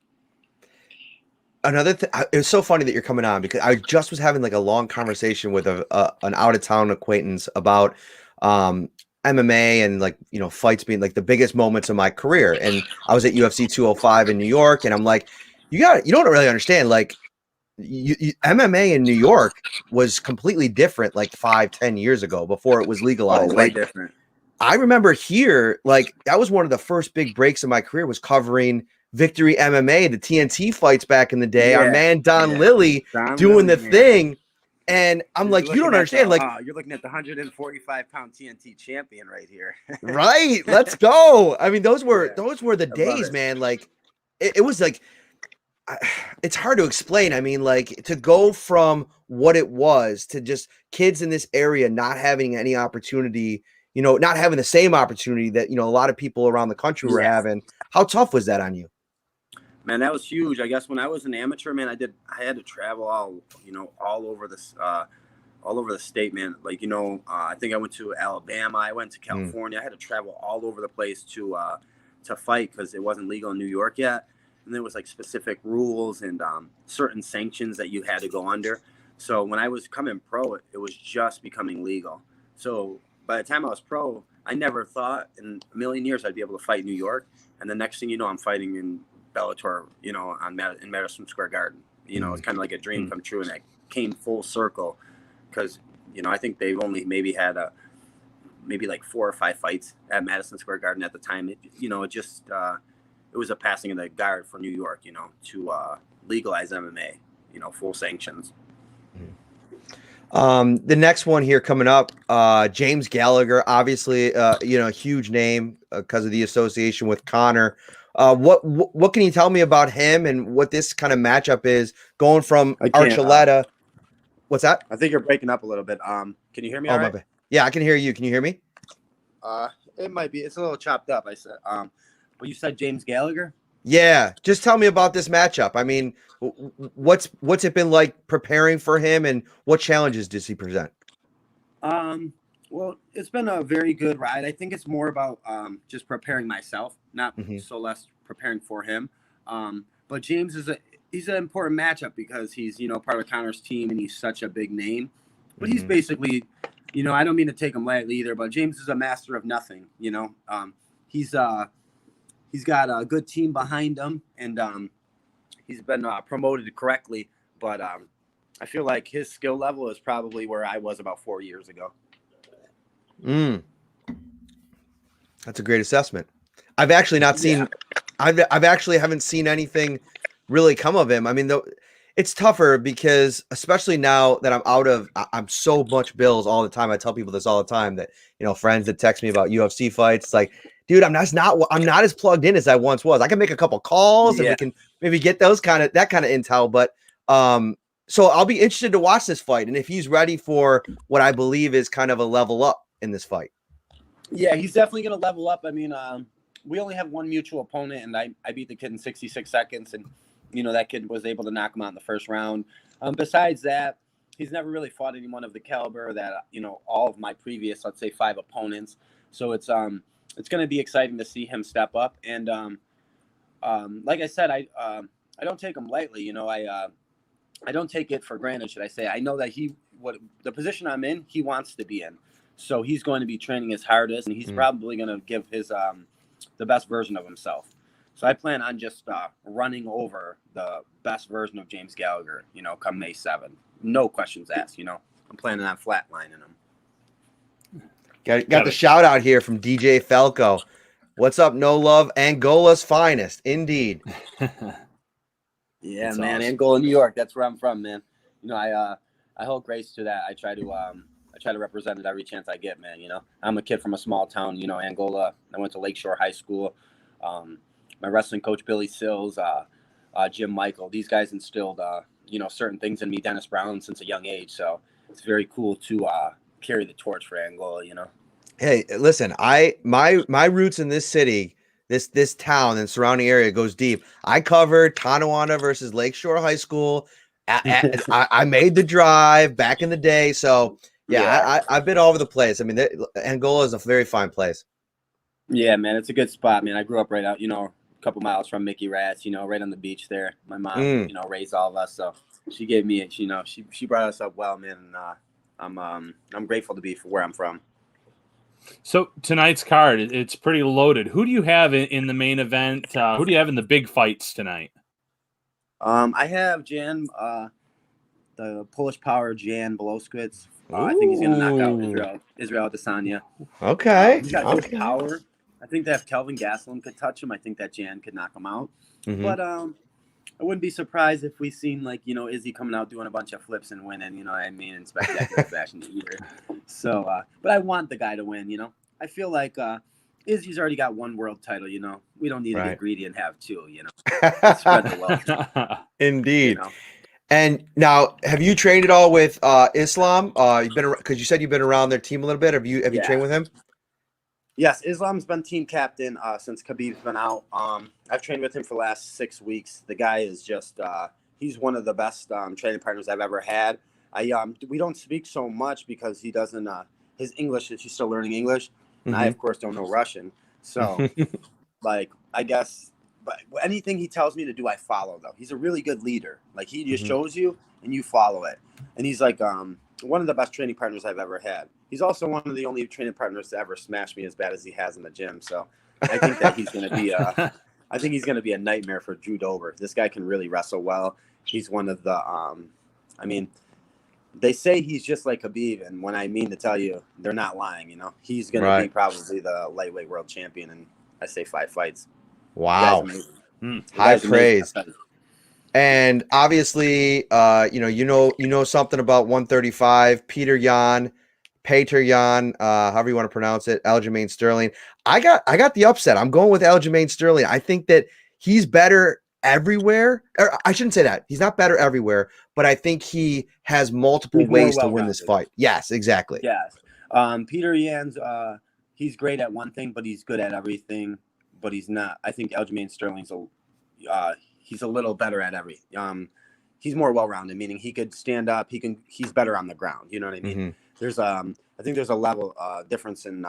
Another thing, it was so funny that you're coming on because I just was having like a long conversation with an out of town acquaintance about MMA and like, fights being like the biggest moments of my career. And I was at UFC 205 in New York, and I'm like, you don't really understand. Like MMA in New York was completely different like 5-10 years ago before it was legalized. Way different. I remember here, like that was one of the first big breaks in my career was covering Victory MMA, the TNT fights back in the day. Our man Don Lilly doing the thing. And I'm like, you don't understand. You're looking at the 145-pound TNT champion right here. Right. Let's go. I mean, those were the days, man. Like it was like, it's hard to explain. I mean, like to go from what it was to just kids in this area not having any opportunity, not having the same opportunity that, a lot of people around the country were having. How tough was that on you? Man, that was huge. I guess when I was an amateur, man, I had to travel all over the state, man. Like, I think I went to Alabama, I went to California. I had to travel all over the place to fight because it wasn't legal in New York yet. And there was like specific rules and certain sanctions that you had to go under. So when I was coming pro, it was just becoming legal. So by the time I was pro, I never thought in a million years I'd be able to fight in New York. And the next thing you know, I'm fighting in Bellator, in Madison Square Garden. It's kind of like a dream come true, and it came full circle because, I think they've only maybe had maybe like 4 or 5 fights at Madison Square Garden at the time. It was a passing of the guard for New York, to legalize MMA, full sanctions. The next one here coming up, James Gallagher, obviously, a huge name because of the association with Conor. What can you tell me about him and what this kind of matchup is going from Archuleta? What's that? I think you're breaking up a little bit. Can you hear me? All right? My bad. Yeah, I can hear you. Can you hear me? It might be. It's a little chopped up. I said. Well, you said James Gallagher? Yeah. Just tell me about this matchup. I mean, what's it been like preparing for him, and what challenges does he present? Well, it's been a very good ride. I think it's more about just preparing myself, not so less preparing for him. But James he's an important matchup because he's, part of Connor's team and he's such a big name. But he's basically, I don't mean to take him lightly either, but James is a master of nothing. He's got a good team behind him, and he's been promoted correctly. But I feel like his skill level is probably where I was about 4 years ago. That's a great assessment. I've actually not seen. Yeah. I've actually haven't seen anything really come of him. I mean, though, it's tougher because especially now that I'm so much Bills all the time. I tell people this all the time that friends that text me about UFC fights. It's like, dude, I'm not as plugged in as I once was. I can make a couple calls and we can maybe get that kind of intel, but so I'll be interested to watch this fight and if he's ready for what I believe is kind of a level up in this fight. Yeah, he's definitely going to level up. I mean, we only have one mutual opponent, and I beat the kid in 66 seconds, and that kid was able to knock him out in the first round. Besides that, he's never really fought anyone of the caliber that all of my previous, let's say, 5 opponents. So it's going to be exciting to see him step up. And like I said, I don't take him lightly. I don't take it for granted, should I say. I know that the position I'm in, he wants to be in. So he's going to be training his hardest, and he's probably going to give his the best version of himself. So I plan on just running over the best version of James Gallagher, come May 7th. No questions asked, I'm planning on flatlining him. Got the shout out here from DJ Falco. What's up, No Love? Angola's finest, indeed. Yeah, that's man, awesome. Angola, New York. That's where I'm from, man. I hold grace to that. I try to represent it every chance I get, man. I'm a kid from a small town, Angola. I went to Lakeshore High School. My wrestling coach, Billy Sills, Jim Michael, these guys instilled, certain things in me, Dennis Brown, since a young age. So it's very cool to carry the torch for Angola, Hey, listen, my roots in this city, this town and surrounding area goes deep. I covered Tonawanda versus Lakeshore High School. I made the drive back in the day. So yeah. I've been all over the place. I mean, Angola is a very fine place. Yeah, man, it's a good spot, man. I grew up right out, a couple miles from Mickey Rat's, right on the beach there. My mom, raised all of us, so she gave me, she brought us up well, man. And I'm grateful to be for where I'm from. So tonight's card, it's pretty loaded. Who do you have in the main event? Who do you have in the big fights tonight? I have Jan, the Polish power Jan Blachowicz. I think he's going to knock out Israel Adesanya. Okay. He's got good power. I think that if Kelvin Gastelum could touch him, I think that Jan could knock him out. But I wouldn't be surprised if we seen Izzy coming out doing a bunch of flips and winning, in spectacular fashion either. So, but I want the guy to win, I feel like Izzy's already got 1 world title, we don't need to get greedy and have 2, Spread the wealth. Indeed. And now, have you trained at all with Islam? You've been because you said you've been around their team a little bit. Have you trained with him? Yes, Islam's been team captain since Khabib's been out. I've trained with him for the last 6 weeks. The guy is just he's one of the best training partners I've ever had. We don't speak so much because he doesn't his English, he's still learning English. And I of course don't know Russian. So I guess but anything he tells me to do, I follow though. He's a really good leader. He just shows you and you follow it. And he's one of the best training partners I've ever had. He's also one of the only training partners to ever smash me as bad as he has in the gym. So I think that he's going to be a nightmare for Drew Dober. This guy can really wrestle well. He's one of the, they say he's just like Khabib. And when I mean to tell you, they're not lying, he's going to be probably the lightweight world champion in, I say 5 fights. Wow. High praise. And obviously, you know something about 135, Peter Yan, however you want to pronounce it, Aljamain Sterling. I got the upset. I'm going with Aljamain Sterling. I think that he's better everywhere. Or I shouldn't say that. He's not better everywhere, but I think he has multiple ways to win this fight. Yes, exactly. Yes. Peter Yan's he's great at one thing, but he's good at everything. But he's not. I think Aljamain Sterling's he's a little better at everything. He's more well-rounded, meaning he could stand up. He's better on the ground. You know what I mean? I think there's a level difference in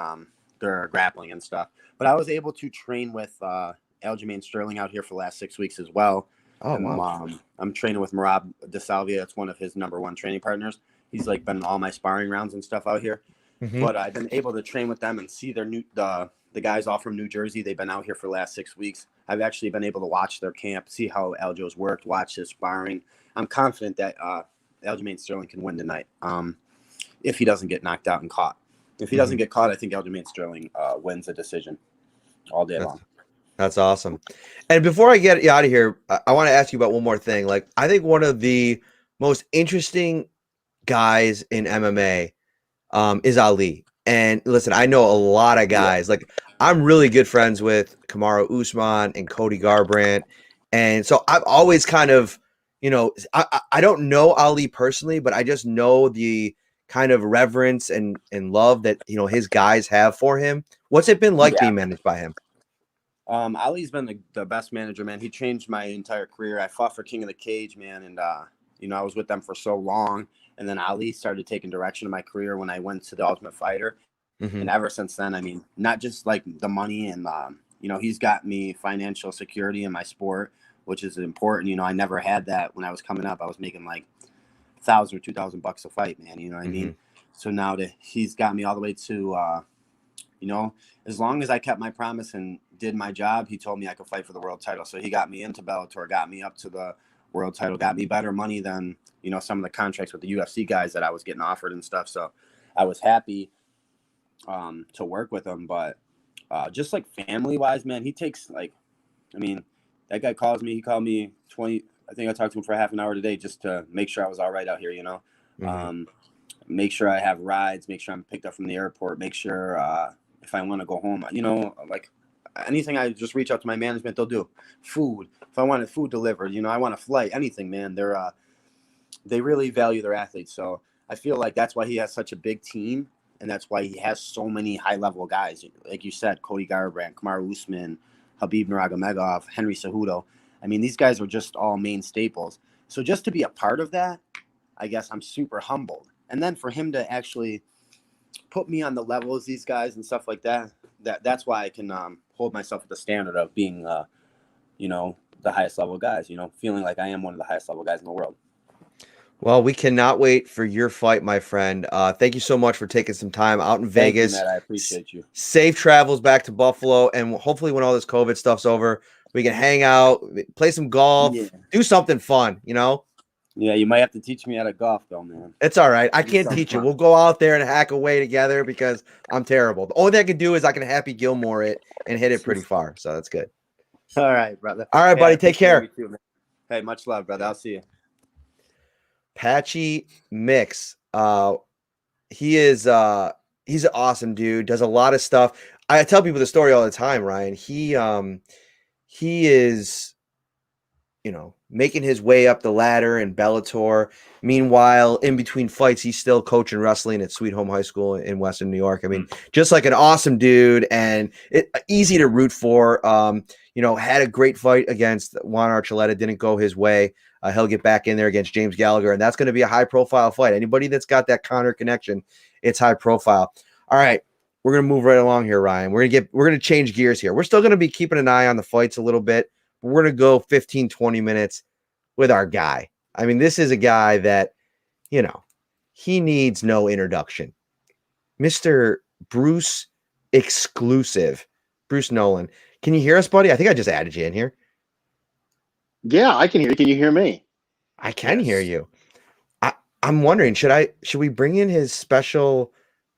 their grappling and stuff. But I was able to train with Aljamain Sterling out here for the last 6 weeks as well. Oh, wow. I'm training with Marab DeSalvia. It's one of his #1 training partners. He's like been in all my sparring rounds and stuff out here. Mhm. But I've been able to train with them and see their the guys all from New Jersey. They've been out here for the last 6 weeks. I've actually been able to watch their camp, see how Aljo's worked, watch his sparring. I'm confident that Aljamain Sterling can win tonight if he doesn't get knocked out and caught. If he doesn't get caught, I think Aljamain Sterling wins a decision all day long. That's awesome. And before I get you out of here, I want to ask you about one more thing. Like, I think one of the most interesting guys in MMA is Ali. And listen, I know a lot of guys. Like, I'm really good friends with Kamaru Usman and Cody Garbrandt. And so I've always kind of, I don't know Ali personally, but I just know the kind of reverence and love that, his guys have for him. What's it been like being managed by him? Ali's been the best manager, man. He changed my entire career. I fought for King of the Cage, man. And, I was with them for so long. And then Ali started taking direction of my career when I went to the Ultimate Fighter. Mm-hmm. And ever since then, I mean, not just like the money and, he's got me financial security in my sport, which is important. I never had that when I was coming up. I was making like $1,000 or $2,000 a fight, man. You know what I mean? So now that he's got me all the way to, as long as I kept my promise and did my job, he told me I could fight for the world title. So he got me into Bellator, got me up to the world title, got me better money than, some of the contracts with the UFC guys that I was getting offered and stuff. So I was happy to work with him. But just like family wise, man, he takes that guy calls me. He called me 20. I think I talked to him for half an hour today just to make sure I was all right out here, make sure I have rides, make sure I'm picked up from the airport, make sure if I want to go home, like anything, I just reach out to my management. They'll do food. If I wanted food delivered, I want a flight, anything, man. They really value their athletes. So I feel like that's why he has such a big team. And that's why he has so many high-level guys. Like you said, Cody Garbrandt, Kamaru Usman, Habib Nurmagomedov, Henry Cejudo. I mean, these guys are just all main staples. So just to be a part of that, I guess I'm super humbled. And then for him to actually put me on the level as these guys and stuff like that, that's why I can hold myself at the standard of being, the highest level guys, feeling like I am one of the highest level guys in the world. Well, we cannot wait for your fight, my friend. Thank you so much for taking some time out in Vegas. Thank you, Matt. I appreciate you. Safe travels back to Buffalo, and hopefully when all this COVID stuff's over, we can hang out, play some golf, do something fun, Yeah, you might have to teach me how to golf, though, man. It's all right. I can't teach you. We'll go out there and hack away together because I'm terrible. The only thing I can do is I can Happy Gilmore it and hit it pretty far, so that's good. All right, brother. All right, buddy. Take care. Too, man. Hey, much love, brother. I'll see you. Patchy Mix. He's an awesome dude, does a lot of stuff. I tell people the story all the time, Ryan. He is, making his way up the ladder in Bellator. Meanwhile, in between fights, he's still coaching wrestling at Sweet Home High School in Western New York. I mean, just like an awesome dude and easy to root for. Had a great fight against Juan Archuleta, didn't go his way. He'll get back in there against James Gallagher, and that's going to be a high-profile fight. Anybody that's got that Conor connection, it's high profile. All right, we're going to move right along here, Ryan. We're going to change gears here. We're still going to be keeping an eye on the fights a little bit, but we're going to go 15, 20 minutes with our guy. I mean, this is a guy that, he needs no introduction. Mr. Bruce Exclusive, Bruce Nolan. Can you hear us, buddy? I think I just added you in here. Yeah, I can hear you. Can you hear me? I can hear you. I'm wondering, should we bring in his special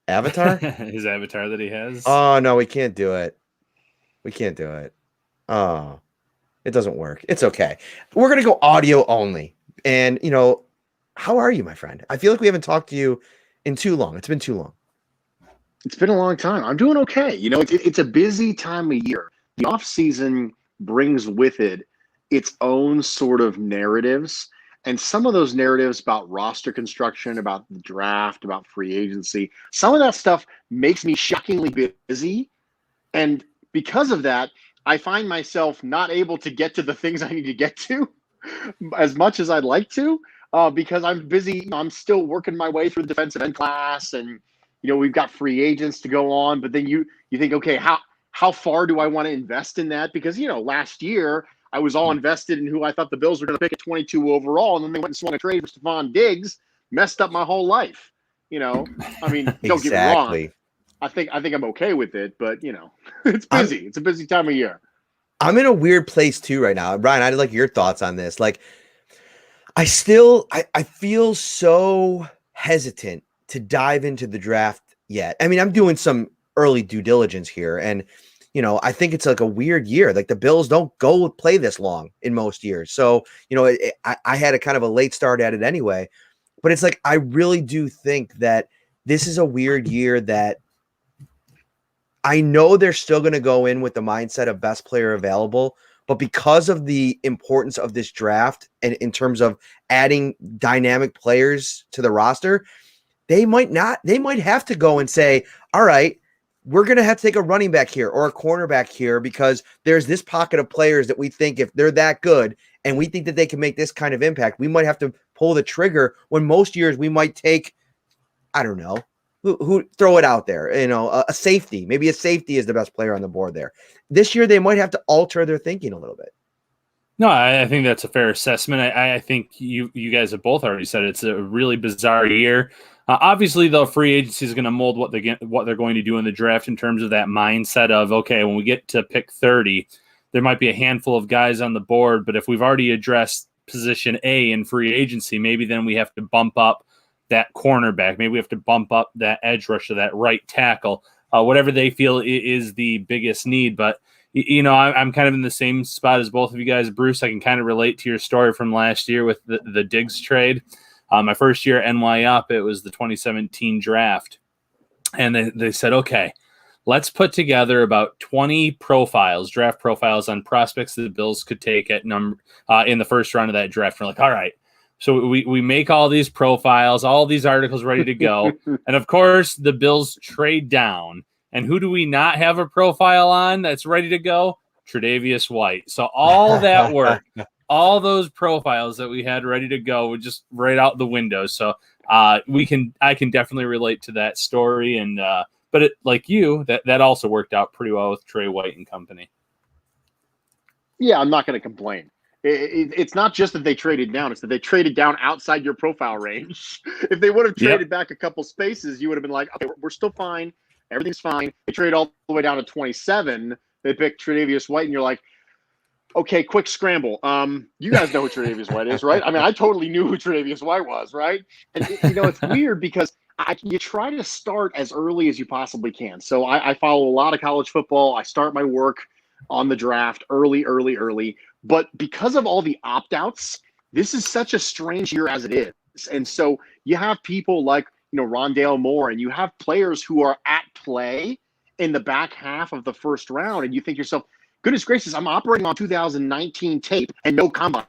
avatar? His avatar that he has? Oh, no, we can't do it. We can't do it. Oh, it doesn't work. It's okay. We're going to go audio only. And, how are you, my friend? I feel like we haven't talked to you in too long. It's been too long. It's been a long time. I'm doing okay. It's a busy time of year. The off season brings with it its own sort of narratives. And some of those narratives about roster construction, about the draft, about free agency, some of that stuff makes me shockingly busy. And because of that, I find myself not able to get to the things I need to get to as much as I'd like to. because I'm busy. I'm still working my way through the defensive end class, and we've got free agents to go on. But then you think, okay, how far do I want to invest in that? Because last year I was all invested in who I thought the Bills were going to pick at 22 overall, and then they went and swung a trade for Stephon Diggs, messed up my whole life. I mean, don't get me wrong. Exactly. I think I'm okay with it, but it's busy. It's a busy time of year. I'm in a weird place too right now. Brian, I'd like your thoughts on this. Like, I feel so hesitant to dive into the draft yet. I mean, I'm doing some early due diligence here, and I think it's like a weird year. Like, the Bills don't go play this long in most years. So, I had a kind of a late start at it anyway, but it's like, I really do think that this is a weird year that I know they're still going to go in with the mindset of best player available, but because of the importance of this draft and in terms of adding dynamic players to the roster, they might have to go and say, all right, we're going to have to take a running back here or a cornerback here because there's this pocket of players that we think if they're that good and we think that they can make this kind of impact, we might have to pull the trigger when most years we might take, I don't know, who throw it out there, a safety. Maybe a safety is the best player on the board there. This year, they might have to alter their thinking a little bit. No, I think that's a fair assessment. I think you guys have both already said it's a really bizarre year. Obviously, though, free agency is going to mold what they're going to do in the draft in terms of that mindset of, okay, when we get to pick 30, there might be a handful of guys on the board, but if we've already addressed position A in free agency, maybe then we have to bump up that cornerback. Maybe we have to bump up that edge rusher, that right tackle, whatever they feel is the biggest need. But, I'm kind of in the same spot as both of you guys. Bruce, I can kind of relate to your story from last year with the Diggs trade. My first year at NY Up, it was the 2017 draft. And they said, okay, let's put together about 20 draft profiles on prospects that the Bills could take at in the first round of that draft. We're like, all right. So we make all these profiles, all these articles ready to go. And of course, the Bills trade down. And who do we not have a profile on that's ready to go? Tre'Davious White. So all that work, all those profiles that we had ready to go were just right out the window. So I can definitely relate to that story. And but it, like you, that also worked out pretty well with Trey White and company. Yeah, I'm not going to complain. It's not just that they traded down; it's that they traded down outside your profile range. If they would have traded back a couple spaces, you would have been like, "Okay, we're still fine. Everything's fine." They trade all the way down to 27. They pick Tre'Davious White, and you're like, "Okay, quick scramble." You guys know who Tre'Davious White is, right? I mean, I totally knew who Tre'Davious White was, right? And it's weird because you try to start as early as you possibly can. So I follow a lot of college football. I start my work on the draft early. But because of all the opt-outs, this is such a strange year as it is. And so you have people like, Rondale Moore, and you have players who are at play in the back half of the first round. And you think to yourself, goodness gracious, I'm operating on 2019 tape and no combine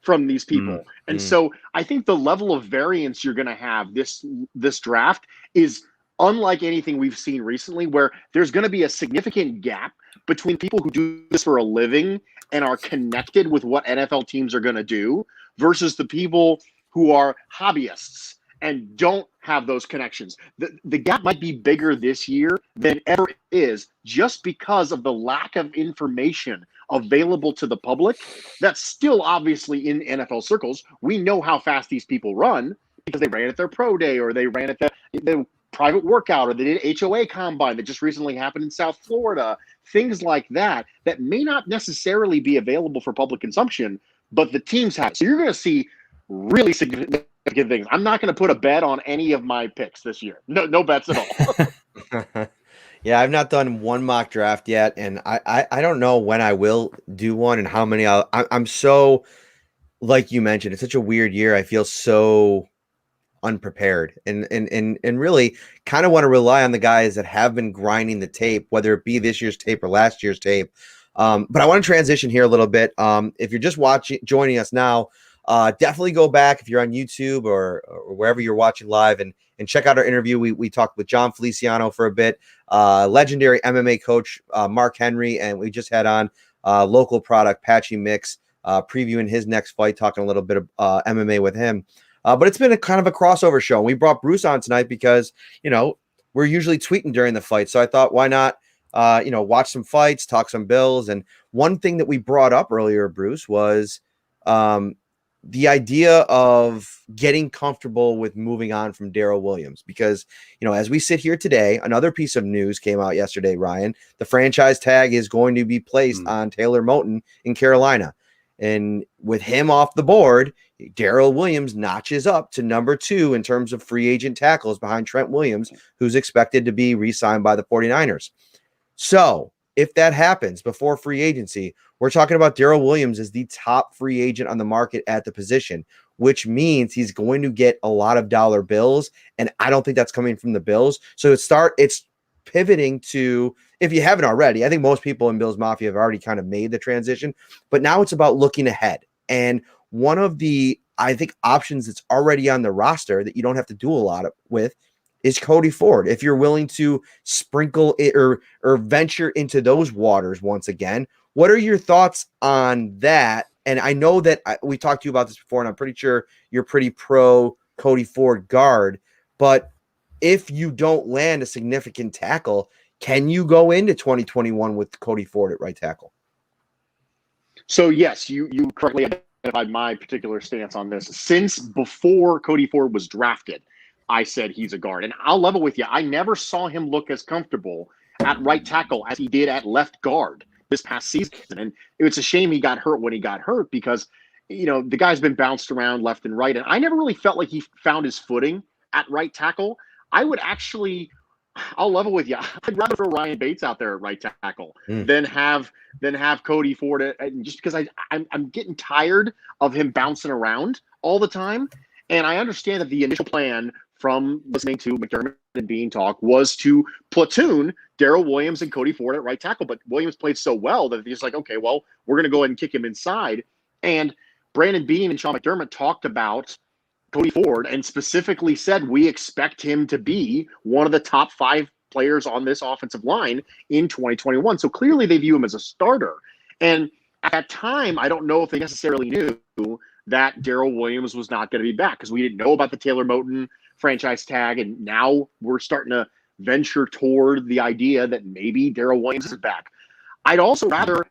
from these people. And so I think the level of variance you're going to have this draft is unlike anything we've seen recently, where there's going to be a significant gap between people who do this for a living and are connected with what NFL teams are going to do versus the people who are hobbyists and don't have those connections. The gap might be bigger this year than ever is just because of the lack of information available to the public. That's still obviously in NFL circles. We know how fast these people run because they ran at their pro day or they ran at the private workout, or they did HOA combine that just recently happened in South Florida, things like that may not necessarily be available for public consumption, but the teams have. So you're going to see really significant things. I'm not going to put a bet on any of my picks this year. No bets at all. Yeah, I've not done one mock draft yet, and I don't know when I will do one and how many I'm so, like you mentioned, it's such a weird year. I feel so unprepared and really kind of want to rely on the guys that have been grinding the tape, whether it be this year's tape or last year's tape. But I want to transition here a little bit. If you're just joining us now, definitely go back if you're on YouTube or wherever you're watching live and check out our interview. We talked with Jon Feliciano for a bit, legendary MMA coach Mark Henry, and we just had on local product Patchy Mix, previewing his next fight, talking a little bit of MMA with him. But it's been a kind of a crossover show. We brought Bruce on tonight because, we're usually tweeting during the fight. So I thought, why not, watch some fights, talk some Bills. And one thing that we brought up earlier, Bruce, was the idea of getting comfortable with moving on from Darrell Williams. Because, as we sit here today, another piece of news came out yesterday, Ryan. The franchise tag is going to be placed on Taylor Moton in Carolina. And with him off the board, Darrell Williams notches up to number 2 in terms of free agent tackles behind Trent Williams, who's expected to be re-signed by the 49ers. So if that happens before free agency, we're talking about Darrell Williams as the top free agent on the market at the position, which means he's going to get a lot of dollar bills. And I don't think that's coming from the Bills. So it's pivoting to, if you haven't already, I think most people in Bills Mafia have already kind of made the transition, but now it's about looking ahead. And one of the, I think, options that's already on the roster that you don't have to do a lot with is Cody Ford. If you're willing to sprinkle it or venture into those waters once again, what are your thoughts on that? And I know that we talked to you about this before, and I'm pretty sure you're pretty pro Cody Ford guard, but if you don't land a significant tackle, can you go into 2021 with Cody Ford at right tackle? So yes, you correctly identified my particular stance on this. Since before Cody Ford was drafted, I said he's a guard. And I'll level with you. I never saw him look as comfortable at right tackle as he did at left guard this past season. And it's a shame he got hurt when he got hurt because, the guy's been bounced around left and right. And I never really felt like he found his footing at right tackle. I'll level with you. I'd rather throw Ryan Bates out there at right tackle than have Cody Ford. And just because I'm getting tired of him bouncing around all the time. And I understand that the initial plan from listening to McDermott and Bean talk was to platoon Darrell Williams and Cody Ford at right tackle. But Williams played so well that he's like, okay, well, we're going to go ahead and kick him inside. And Brandon Bean and Sean McDermott talked about Cody Ford and specifically said we expect him to be one of the top 5 players on this offensive line in 2021. So clearly they view him as a starter. And at that time, I don't know if they necessarily knew that Darrell Williams was not going to be back because we didn't know about the Taylor Moton franchise tag. And now we're starting to venture toward the idea that maybe Darrell Williams is back. I'd also rather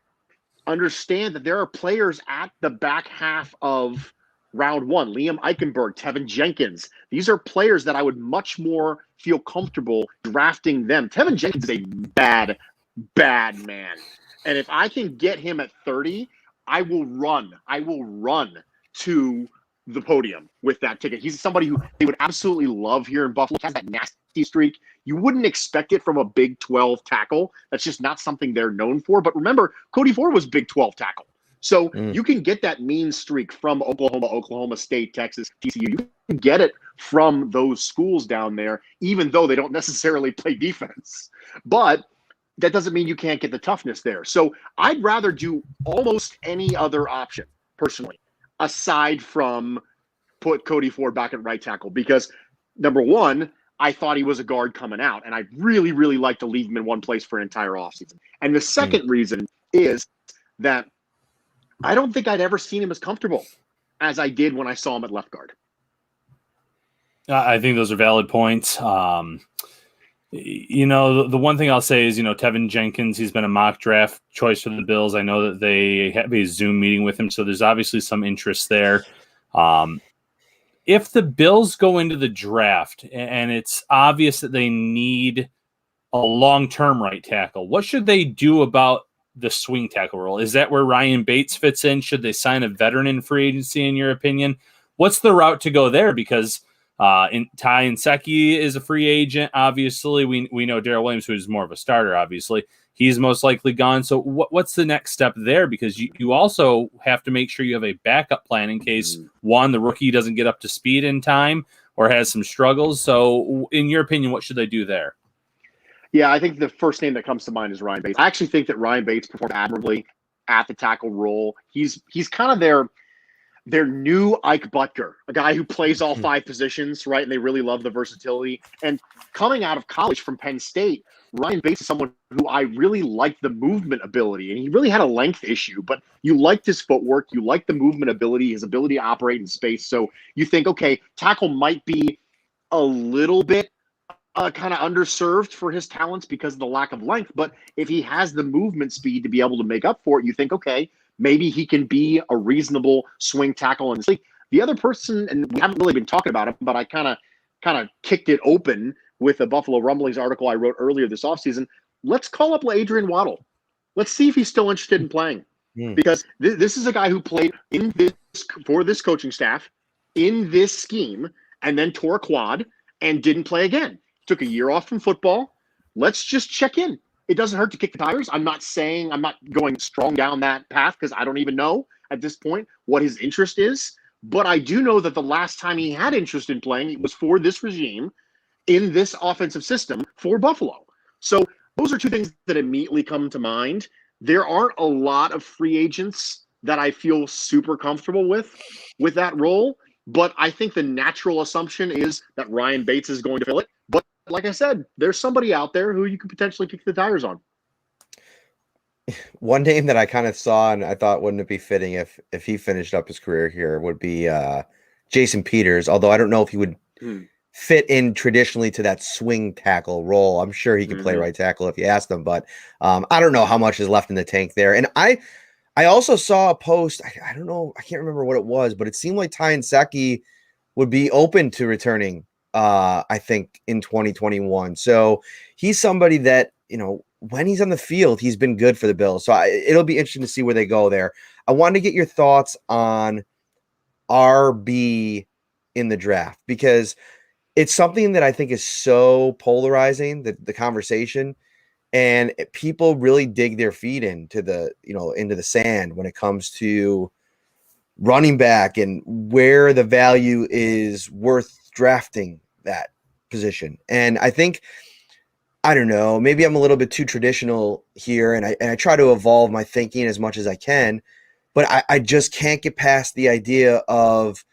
understand that there are players at the back half of round 1, Liam Eichenberg, Tevin Jenkins. These are players that I would much more feel comfortable drafting them. Tevin Jenkins is a bad man. And if I can get him at 30, I will run to the podium with that ticket. He's somebody who they would absolutely love here in Buffalo. He has that nasty streak. You wouldn't expect it from a Big 12 tackle. That's just not something they're known for. But remember, Cody Ford was Big 12 tackle. So you can get that mean streak from Oklahoma, Oklahoma State, Texas, TCU. You can get it from those schools down there, even though they don't necessarily play defense. But that doesn't mean you can't get the toughness there. So I'd rather do almost any other option, personally, aside from put Cody Ford back at right tackle. Because, number one, I thought he was a guard coming out, and I really, really like to leave him in one place for an entire offseason. And the second reason is that I don't think I'd ever seen him as comfortable as I did when I saw him at left guard. I think those are valid points. The one thing I'll say is, Tevin Jenkins, he's been a mock draft choice for the Bills. I know that they have a Zoom meeting with him, so there's obviously some interest there. If the Bills go into the draft and it's obvious that they need a long-term right tackle, what should they do about the swing tackle role? Is that where Ryan Bates fits in? Should they sign a veteran in free agency, in your opinion? What's the route to go there? Because Ty Nsekhe is a free agent. Obviously, we know Darrell Williams, who's more of a starter, obviously. He's most likely gone. So what's the next step there? Because you also have to make sure you have a backup plan in case, one, the rookie doesn't get up to speed in time or has some struggles. So in your opinion, what should they do there? Yeah, I think the first name that comes to mind is Ryan Bates. I actually think that Ryan Bates performed admirably at the tackle role. He's kind of their new Ike Butker, a guy who plays all 5 positions, right? And they really love the versatility. And coming out of college from Penn State, Ryan Bates is someone who I really liked the movement ability. And he really had a length issue, but you liked his footwork. You liked the movement ability, his ability to operate in space. So you think, okay, tackle might be a little bit kind of underserved for his talents because of the lack of length. But if he has the movement speed to be able to make up for it, you think, okay, maybe he can be a reasonable swing tackle in this league. The other person, and we haven't really been talking about him, but I kind of kicked it open with a Buffalo Rumblings article I wrote earlier this offseason. Let's call up Adrian Waddle. Let's see if he's still interested in playing. Because this is a guy who played for this coaching staff in this scheme and then tore a quad and didn't play again. Took a year off from football. Let's just check in. It doesn't hurt to kick the tires. I'm not going strong down that path because I don't even know at this point what his interest is. But I do know that the last time he had interest in playing, it was for this regime in this offensive system for Buffalo. So those are two things that immediately come to mind. There aren't a lot of free agents that I feel super comfortable with that role. But I think the natural assumption is that Ryan Bates is going to fill it. But like I said, there's somebody out there who you could potentially kick the tires on. One name that I kind of saw and I thought wouldn't it be fitting if he finished up his career here would be Jason Peters, although I don't know if he would fit in traditionally to that swing tackle role. I'm sure he could play right tackle if you asked him, but I don't know how much is left in the tank there. And I also saw a post, I don't know, I can't remember what it was, but it seemed like Ty Nsekhe would be open to returning I think in 2021. So he's somebody that, when he's on the field, he's been good for the Bills. So it'll be interesting to see where they go there. I wanted to get your thoughts on RB in the draft because it's something that I think is so polarizing, the conversation, and people really dig their feet into the sand when it comes to running back and where the value is worth drafting that position. And I think, I don't know, maybe I'm a little bit too traditional here and I try to evolve my thinking as much as I can, but I just can't get past the idea of,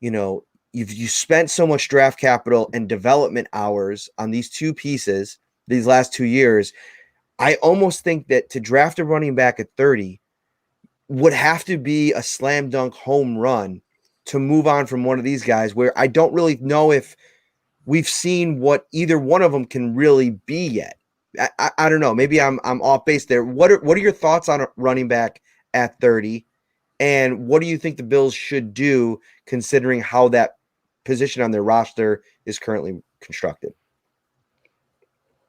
you spent so much draft capital and development hours on these two pieces these last 2 years. I almost think that to draft a running back at 30 would have to be a slam dunk home run to move on from one of these guys where I don't really know if we've seen what either one of them can really be yet. I don't know. Maybe I'm off base there. What are your thoughts on a running back at 30? And what do you think the Bills should do considering how that position on their roster is currently constructed?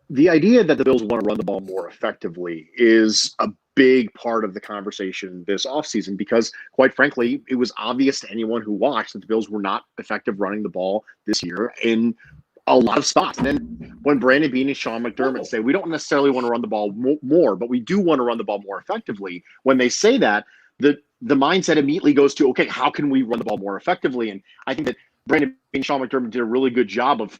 The idea that the Bills want to run the ball more effectively is a big part of the conversation this offseason because, quite frankly, it was obvious to anyone who watched that the Bills were not effective running the ball this year in a lot of spots. And then when Brandon Beane and Sean McDermott say, we don't necessarily want to run the ball more, but we do want to run the ball more effectively, when they say that, the mindset immediately goes to, okay, how can we run the ball more effectively? And I think that Brandon Beane and Sean McDermott did a really good job of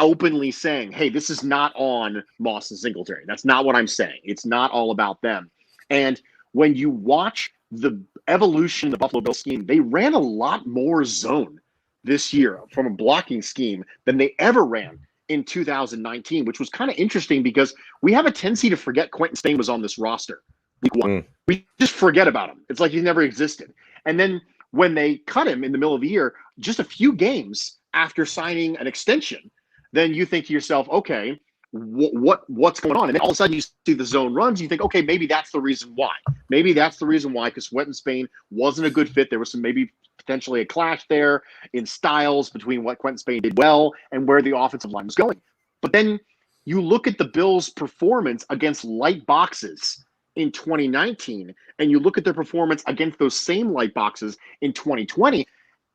openly saying, hey, this is not on Moss and Singletary. That's not what I'm saying. It's not all about them. And when you watch the evolution of the Buffalo Bills scheme, they ran a lot more zone this year from a blocking scheme than they ever ran in 2019, which was kind of interesting because we have a tendency to forget Quentin Spain was on this roster week one. We just forget about him. It's like he never existed. And then when they cut him in the middle of the year, just a few games after signing an extension, then you think to yourself, okay, what's going on? And then all of a sudden you see the zone runs. You think, okay, maybe that's the reason why. Maybe that's the reason why, because Quentin Spain wasn't a good fit. There was some maybe potentially a clash there in styles between what Quentin Spain did well and where the offensive line was going. But then you look at the Bills' performance against light boxes in 2019, and you look at their performance against those same light boxes in 2020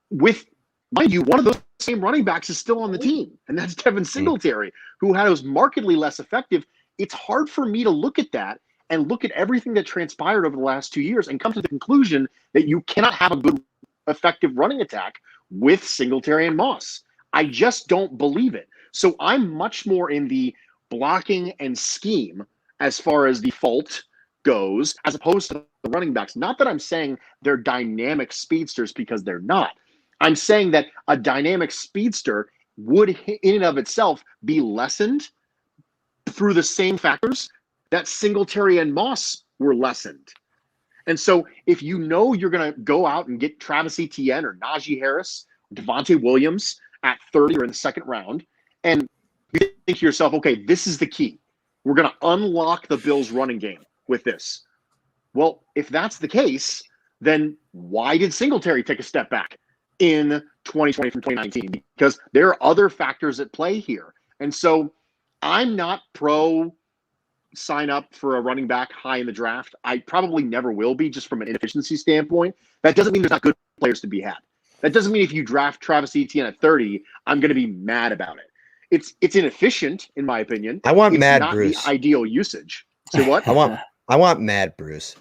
with, mind you, one of those same running backs is still on the team, and that's Devin Singletary, who was markedly less effective. It's hard for me to look at that and look at everything that transpired over the last 2 years and come to the conclusion that you cannot have a good, effective running attack with Singletary and Moss. I just don't believe it. So I'm much more in the blocking and scheme as far as the fault goes, as opposed to the running backs. Not that I'm saying they're dynamic speedsters, because they're not. I'm saying that a dynamic speedster would, in and of itself, be lessened through the same factors that Singletary and Moss were lessened. And so if you know you're going to go out and get Travis Etienne or Najee Harris, Devontae Williams at 30 or in the second round, and you think to yourself, okay, this is the key. We're going to unlock the Bills' running game with this. Well, if that's the case, then why did Singletary take a step back in 2020 from 2019? Because there are other factors at play here. And so I'm not pro sign up for a running back high in the draft. I probably never will be, just from an inefficiency standpoint. That doesn't mean there's not good players to be had. That doesn't mean if you draft Travis Etienne at 30, I'm going to be mad about it. It's inefficient, in my opinion. I want it's Mad not Bruce. the ideal usage. So what? I want Mad Bruce.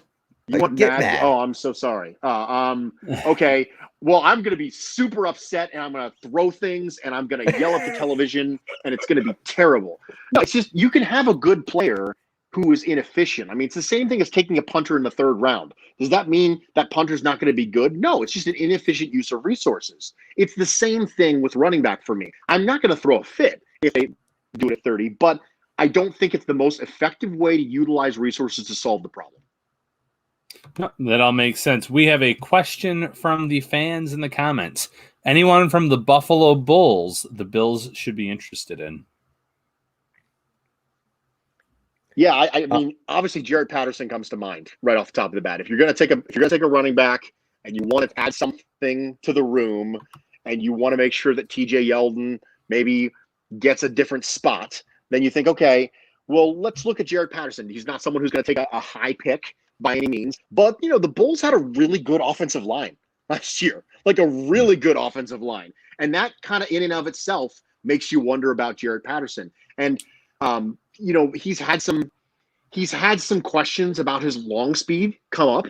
You want get mad? mad. Oh, I'm so sorry. Okay. Well, I'm going to be super upset, and I'm going to throw things, and I'm going to yell at the television, and it's going to be terrible. No, it's just you can have a good player who is inefficient. I mean, it's the same thing as taking a punter in the third round. Does that mean that punter's not going to be good? No, it's just an inefficient use of resources. It's the same thing with running back for me. I'm not going to throw a fit if they do it at 30, but I don't think it's the most effective way to utilize resources to solve the problem. That all makes sense. We have a question from the fans in the comments. Anyone from the Buffalo Bulls the Bills should be interested in? Yeah, I mean, obviously Jared Patterson comes to mind right off the top of the bat. If you're gonna take a running back and you want to add something to the room, and you want to make sure that TJ Yeldon maybe gets a different spot, then you think, okay, well, let's look at Jared Patterson. He's not someone who's going to take a high pick by any means, but the Bulls had a really good offensive line last year, like a really good offensive line, and that kind of in and of itself makes you wonder about Jared Patterson. And he's had some questions about his long speed come up,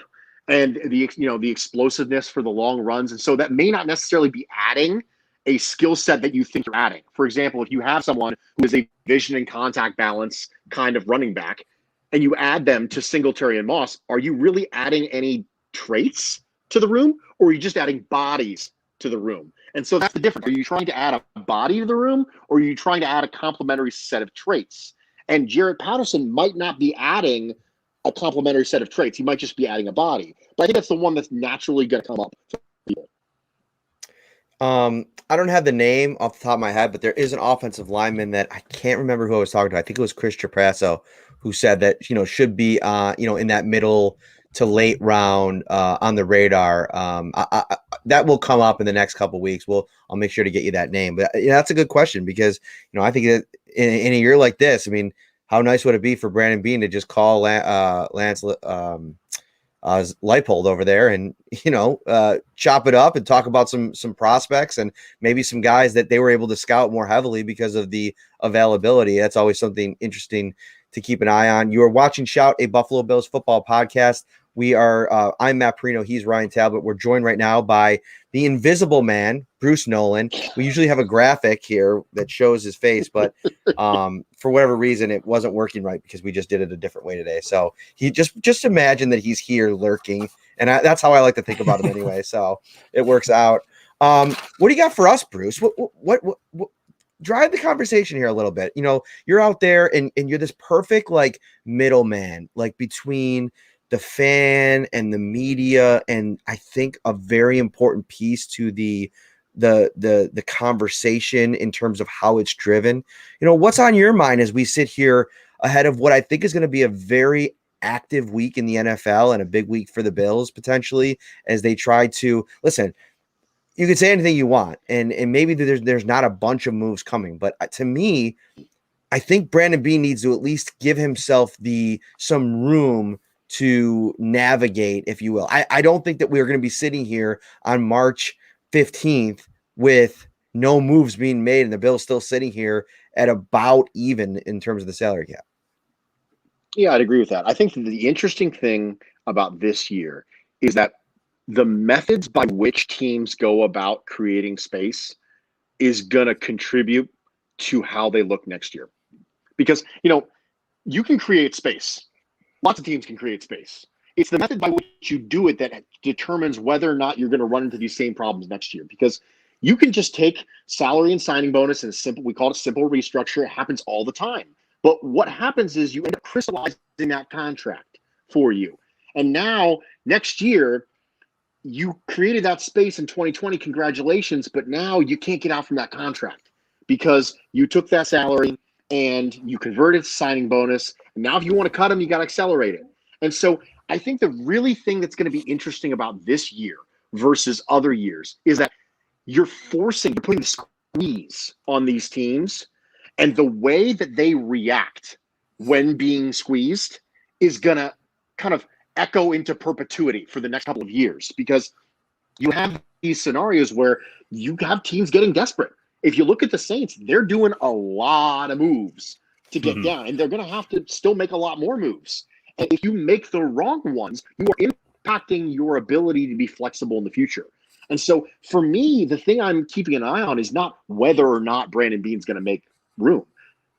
and the explosiveness for the long runs, and so that may not necessarily be adding a skill set that you think you're adding. For example, if you have someone who is a vision and contact balance kind of running back, and you add them to Singletary and Moss, are you really adding any traits to the room, or are you just adding bodies to the room? And so that's the difference. Are you trying to add a body to the room, or are you trying to add a complementary set of traits? And Jared Patterson might not be adding a complementary set of traits. He might just be adding a body. But I think that's the one that's naturally going to come up for people. I don't have the name off the top of my head, but there is an offensive lineman that I can't remember who I was talking to. I think it was Chris Trapasso, who said that, should be, in that middle to late round on the radar. That will come up in the next couple of weeks. I'll make sure to get you that name. But that's a good question, because, I think that in a year like this, I mean, how nice would it be for Brandon Beane to just call Lance Leipold over there and, chop it up and talk about some prospects and maybe some guys that they were able to scout more heavily because of the availability. That's always something interesting to keep an eye on. You are watching Shout, a Buffalo Bills football podcast. We are, I'm Matt Perino. He's Ryan Talbot. We're joined right now by the Invisible Man, Bruce Nolan. We usually have a graphic here that shows his face, but for whatever reason, it wasn't working right because we just did it a different way today. So he just imagine that he's here lurking, and that's how I like to think about him anyway. So it works out. What do you got for us, Bruce? What drive the conversation here a little bit? You're out there and you're this perfect middleman, between the fan and the media, and I think a very important piece to the conversation in terms of how it's driven. What's on your mind as we sit here ahead of what I think is going to be a very active week in the NFL and a big week for the Bills potentially, as they try to listen. You can say anything you want, and maybe there's not a bunch of moves coming, but to me, I think Brandon Beane needs to at least give himself some room to navigate, if you will. I don't think that we're going to be sitting here on March 15th with no moves being made and the Bills still sitting here at about even in terms of the salary cap. Yeah, I'd agree with that. I think the interesting thing about this year is that the methods by which teams go about creating space is going to contribute to how they look next year. Because, you can create space. Lots of teams can create space. It's the method by which you do it that determines whether or not you're going to run into these same problems next year. Because you can just take salary and signing bonus and we call it a simple restructure. It happens all the time. But what happens is you end up crystallizing that contract for you. And now next year, you created that space in 2020. Congratulations. But now you can't get out from that contract because you took that salary and you converted to signing bonus. And now if you want to cut them, you got to accelerate it. And so I think the really thing that's going to be interesting about this year versus other years is that you're putting the squeeze on these teams, and the way that they react when being squeezed is going to kind of echo into perpetuity for the next couple of years, because you have these scenarios where you have teams getting desperate. If you look at the Saints, they're doing a lot of moves to get down, and they're going to have to still make a lot more moves. And if you make the wrong ones, you are impacting your ability to be flexible in the future. And so for me, the thing I'm keeping an eye on is not whether or not Brandon Beane's going to make room.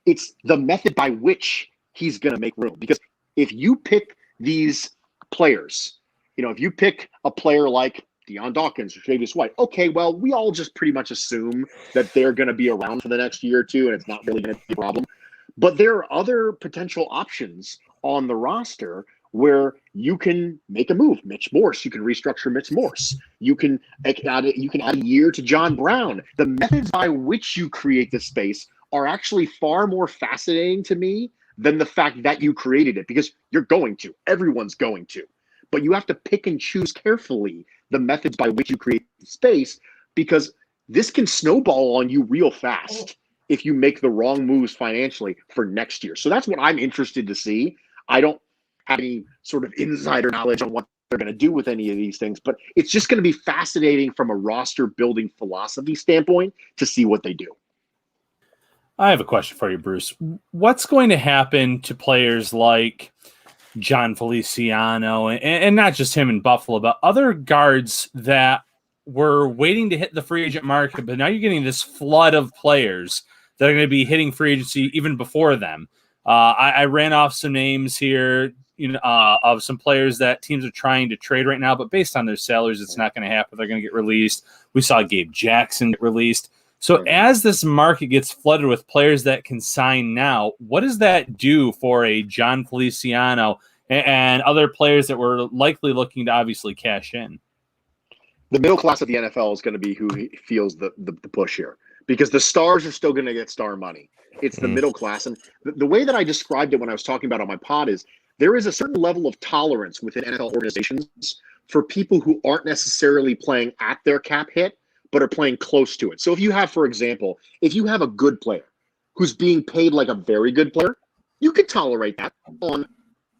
It's the method by which he's going to make room. Because if you pick these players, if you pick a player like Deion Dawkins or Travis White, okay, well, we all just pretty much assume that they're going to be around for the next year or two, and it's not really going to be a problem. But there are other potential options on the roster where you can make a move. Mitch Morse, you can restructure Mitch Morse. You can add a year to John Brown. The methods by which you create this space are actually far more fascinating to me than the fact that you created it, because you're going to. Everyone's going to. But you have to pick and choose carefully the methods by which you create the space, because this can snowball on you real fast if you make the wrong moves financially for next year. So that's what I'm interested to see. I don't have any sort of insider knowledge on what they're going to do with any of these things, but it's just going to be fascinating from a roster building philosophy standpoint to see what they do. I have a question for you, Bruce. What's going to happen to players like Jon Feliciano and not just him in Buffalo, but other guards that were waiting to hit the free agent market, but now you're getting this flood of players that are going to be hitting free agency even before them? I ran off some names here, of some players that teams are trying to trade right now, but based on their salaries, it's not going to happen. They're going to get released. We saw Gabe Jackson get released. So as this market gets flooded with players that can sign now, what does that do for a Jon Feliciano and other players that were likely looking to obviously cash in? The middle class of the NFL is going to be who feels the push here, because the stars are still going to get star money. It's the middle class. And the way that I described it when I was talking about it on my pod is there is a certain level of tolerance within NFL organizations for people who aren't necessarily playing at their cap hit, but are playing close to it. So if you have, for example, if you have a good player who's being paid like a very good player, you could tolerate that on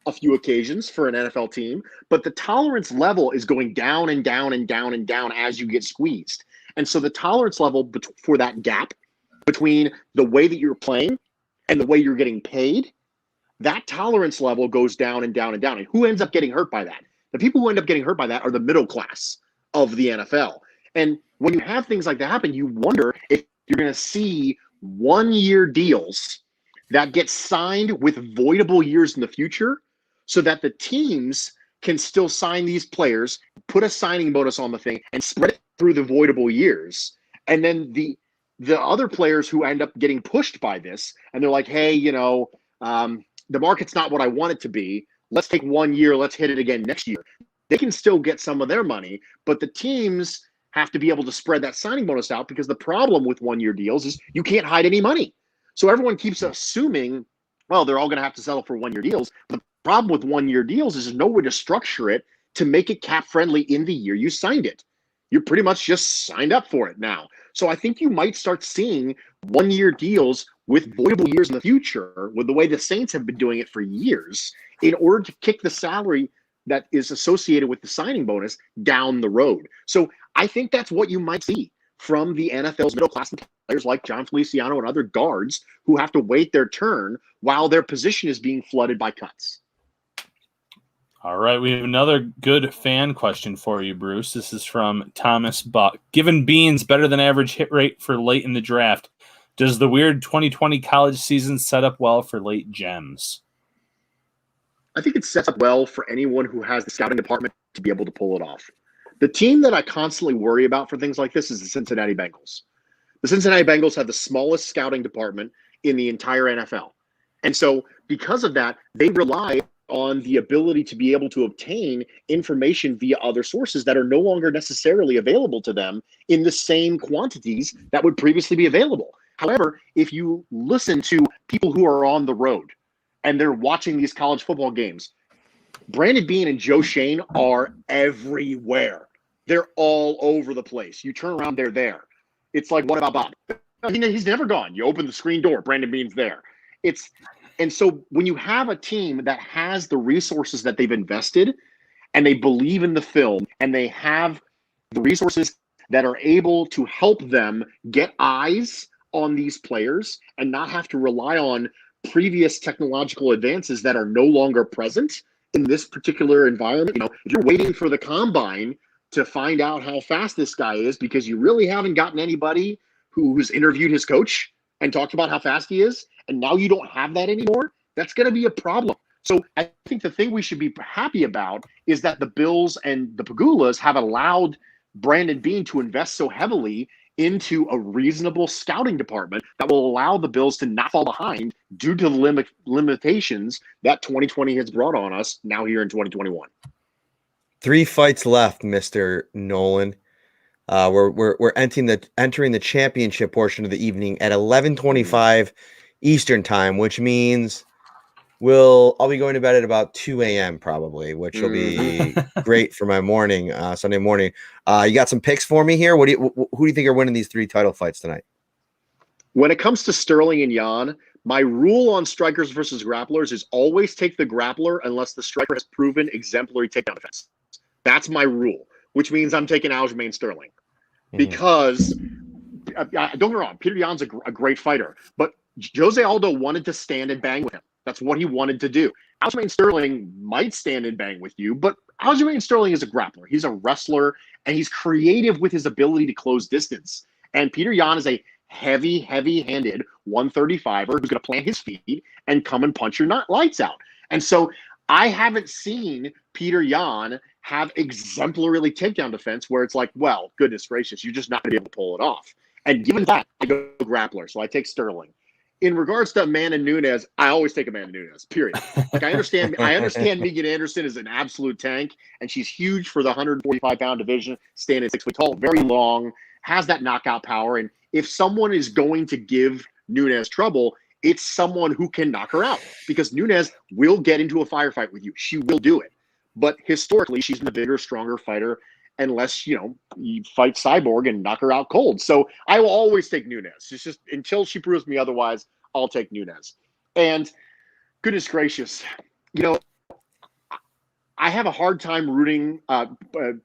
a few occasions for an NFL team, but the tolerance level is going down and down and down and down as you get squeezed. And so the tolerance level for that gap between the way that you're playing and the way you're getting paid, that tolerance level goes down and down and down. And who ends up getting hurt by that? The people who end up getting hurt by that are the middle class of the NFL. And when you have things like that happen, you wonder if you're going to see 1-year deals that get signed with voidable years in the future, so that the teams can still sign these players, put a signing bonus on the thing, and spread it through the voidable years. And then the other players who end up getting pushed by this, and they're like, hey, the market's not what I want it to be. Let's take 1 year. Let's hit it again next year. They can still get some of their money, but the teams have to be able to spread that signing bonus out, because the problem with 1-year deals is you can't hide any money. So everyone keeps assuming, well, they're all going to have to settle for 1-year deals. But the problem with 1-year deals is there's no way to structure it to make it cap friendly in the year you signed it. You're pretty much just signed up for it now. So I think you might start seeing 1-year deals with voidable years in the future, with the way the Saints have been doing it for years, in order to kick the salary that is associated with the signing bonus down the road. So I think that's what you might see from the NFL's middle class players like Jon Feliciano and other guards who have to wait their turn while their position is being flooded by cuts. All right, we have another good fan question for you, Bruce. This is from Thomas Buck. Given Beane's better than average hit rate for late in the draft, does the weird 2020 college season set up well for late gems? I think it sets up well for anyone who has the scouting department to be able to pull it off. The team that I constantly worry about for things like this is the Cincinnati Bengals. The Cincinnati Bengals have the smallest scouting department in the entire NFL. And so because of that, they rely on the ability to be able to obtain information via other sources that are no longer necessarily available to them in the same quantities that would previously be available. However, if you listen to people who are on the road and they're watching these college football games, Brandon Beane and Joe Shane are everywhere. They're all over the place. You turn around, they're there. It's like, what about Bob? He's never gone. You open the screen door, Brandon Beane's there. And so when you have a team that has the resources that they've invested and they believe in the film and they have the resources that are able to help them get eyes on these players and not have to rely on previous technological advances that are no longer present in this particular environment. If you're waiting for the combine to find out how fast this guy is because you really haven't gotten anybody who's interviewed his coach and talked about how fast he is, and now you don't have that anymore, that's going to be a problem. So I think the thing we should be happy about is that the Bills and the Pagulas have allowed Brandon Beane to invest so heavily into a reasonable scouting department that will allow the Bills to not fall behind due to the limitations that 2020 has brought on us now here in 2021. 3 fights left, Mr. Nolan. We're entering the championship portion of the evening at 11:25 Eastern time, which means I'll be going to bed at about 2 a.m. probably, which will be great for my morning, Sunday morning. You got some picks for me here? Who do you think are winning these 3 title fights tonight? When it comes to Sterling and Jan, my rule on strikers versus grapplers is always take the grappler unless the striker has proven exemplary takedown defense. That's my rule, which means I'm taking Aljamain Sterling. Because, don't get me wrong, Peter Yan's a great fighter, but Jose Aldo wanted to stand and bang with him. That's what he wanted to do. Aljamain Sterling might stand and bang with you, but Aljamain Sterling is a grappler. He's a wrestler, and he's creative with his ability to close distance. And Peter Yan is a heavy-handed 135er who's going to plant his feet and come and punch your lights out. And so I haven't seen Peter Yan have exemplary takedown defense where it's like, well, goodness gracious, you're just not going to be able to pull it off. And given that, I go grappler, so I take Sterling. In regards to Amanda Nunes, I always take Amanda Nunes, period. Like I understand Megan Anderson is an absolute tank, and she's huge for the 145-pound division, standing 6 foot tall, very long, has that knockout power. And if someone is going to give Nunes trouble, it's someone who can knock her out because Nunes will get into a firefight with you. She will do it. But historically, she's been a bigger, stronger fighter unless, you fight Cyborg and knock her out cold. So I will always take Nunes. It's just until she proves me otherwise, I'll take Nunes. And goodness gracious, I have a hard time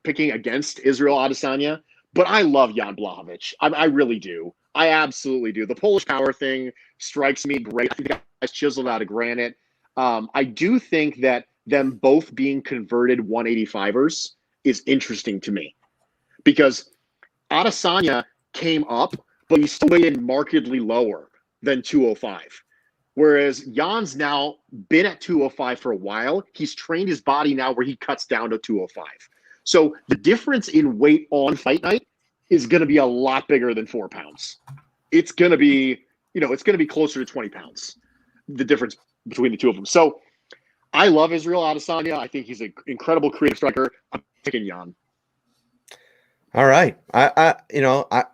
picking against Israel Adesanya, but I love Jan Blachowicz. I really do. I absolutely do. The Polish power thing strikes me great. I think the guy's chiseled out of granite. I do think that them both being converted 185ers is interesting to me because Adesanya came up, but he's still weighted markedly lower than 205. Whereas Jan's now been at 205 for a while. He's trained his body now where he cuts down to 205. So the difference in weight on fight night is going to be a lot bigger than 4 pounds. It's going to be, it's going to be closer to 20 pounds, the difference between the two of them. So I love Israel Adesanya. I think he's an incredible creative striker. I'm picking Jan. All right.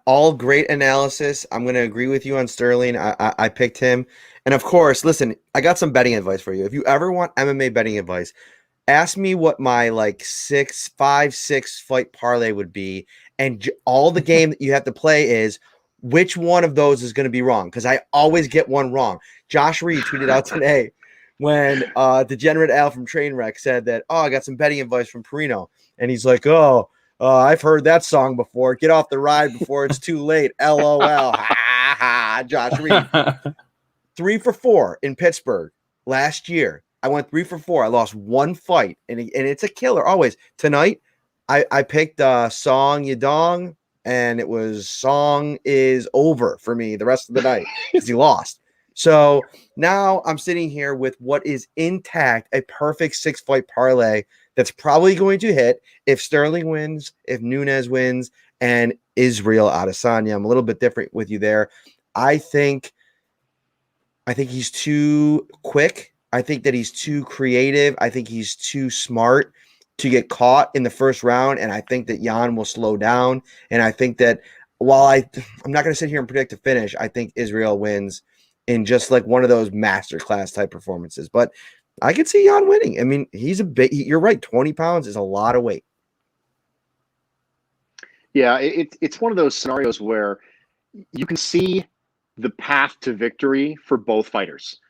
All great analysis. I'm going to agree with you on Sterling. I picked him. And of course, listen, I got some betting advice for you. If you ever want MMA betting advice, ask me what my 6 fight parlay would be. And all the game that you have to play is which one of those is going to be wrong. Because I always get one wrong. Josh Reed tweeted out today when Degenerate Al from Trainwreck said that, I got some betting advice from Perino. And he's like, I've heard that song before. Get off the ride before it's too late. LOL. Ha ha. Josh Reed. 3 for 4 in Pittsburgh last year. I went 3 for 4. I lost 1 fight, and it's a killer always. Tonight, I picked Song Yadong, and it was Song is over for me the rest of the night because he lost. So now I'm sitting here with what is intact, a perfect 6-fight parlay that's probably going to hit if Sterling wins, if Nunes wins, and Israel Adesanya. I'm a little bit different with you there. I think he's too quick. I think that he's too creative. I think he's too smart to get caught in the first round, and I think that Jan will slow down. And I think that while I'm not going to sit here and predict a finish, I think Israel wins in just like one of those masterclass type performances. But I could see Jan winning. I mean, he's a big. You're right. 20 pounds is a lot of weight. Yeah, it's one of those scenarios where you can see the path to victory for both fighters.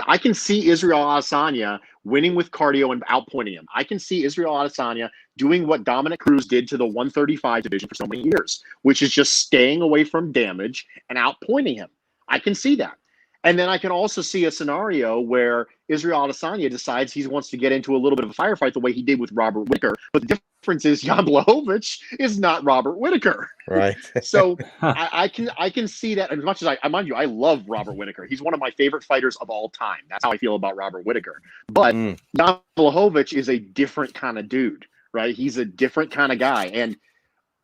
I can see Israel Adesanya winning with cardio and outpointing him. I can see Israel Adesanya doing what Dominic Cruz did to the 135 division for so many years, which is just staying away from damage and outpointing him. I can see that. And then I can also see a scenario where Israel Adesanya decides he wants to get into a little bit of a firefight the way he did with Robert Whittaker. But the difference is Jan Blachowicz is not Robert Whittaker. Right. So I can see that. As much as mind you, I love Robert Whittaker. He's one of my favorite fighters of all time. That's how I feel about Robert Whittaker. But Jan Blachowicz is a different kind of dude, right? He's a different kind of guy. And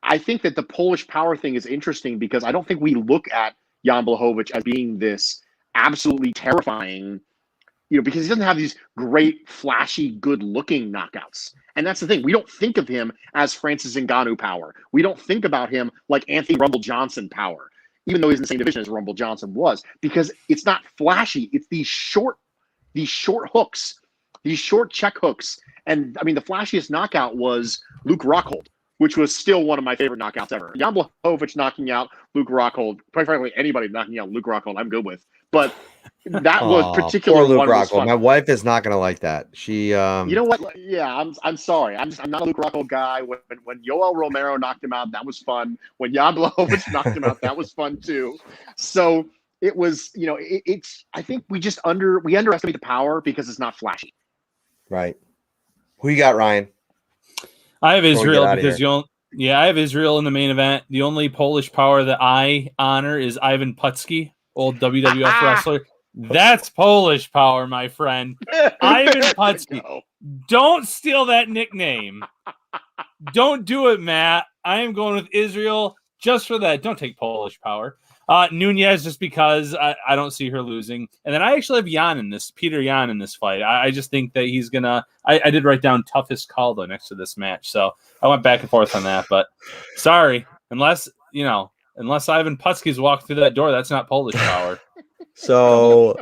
I think that the Polish power thing is interesting because I don't think we look at Jan Blachowicz as being this absolutely terrifying, because he doesn't have these great, flashy, good-looking knockouts. And that's the thing. We don't think of him as Francis Ngannou power. We don't think about him like Anthony Rumble Johnson power, even though he's in the same division as Rumble Johnson was, because it's not flashy. It's these short hooks, these short check hooks. And, I mean, the flashiest knockout was Luke Rockhold, which was still one of my favorite knockouts ever. Jan Blachowicz knocking out Luke Rockhold, quite frankly, anybody knocking out Luke Rockhold, I'm good with. But that was particular Luke one was Rockhold. fun. My wife is not going to like that. She, you know what? Yeah, I'm sorry. I'm not a Luke Rockhold guy. When Yoel Romero knocked him out, that was fun. When Jan Blachowicz knocked him out, that was fun too. So it was, it's. I think we underestimate the power because it's not flashy. Right. Who you got, Ryan? I have Israel because I have Israel in the main event. The only Polish power that I honor is Ivan Putski, old WWF wrestler. That's Polish power, my friend. Ivan Putski. Don't steal that nickname. Don't do it, Matt. I am going with Israel just for that. Don't take Polish power. Nunes, just because I don't see her losing. And then I actually have Peter Yan in this fight. I just think that he's going to – I did write down toughest call, though, next to this match. So I went back and forth on that. But sorry, unless Ivan Putski's walked through that door, that's not Polish power. So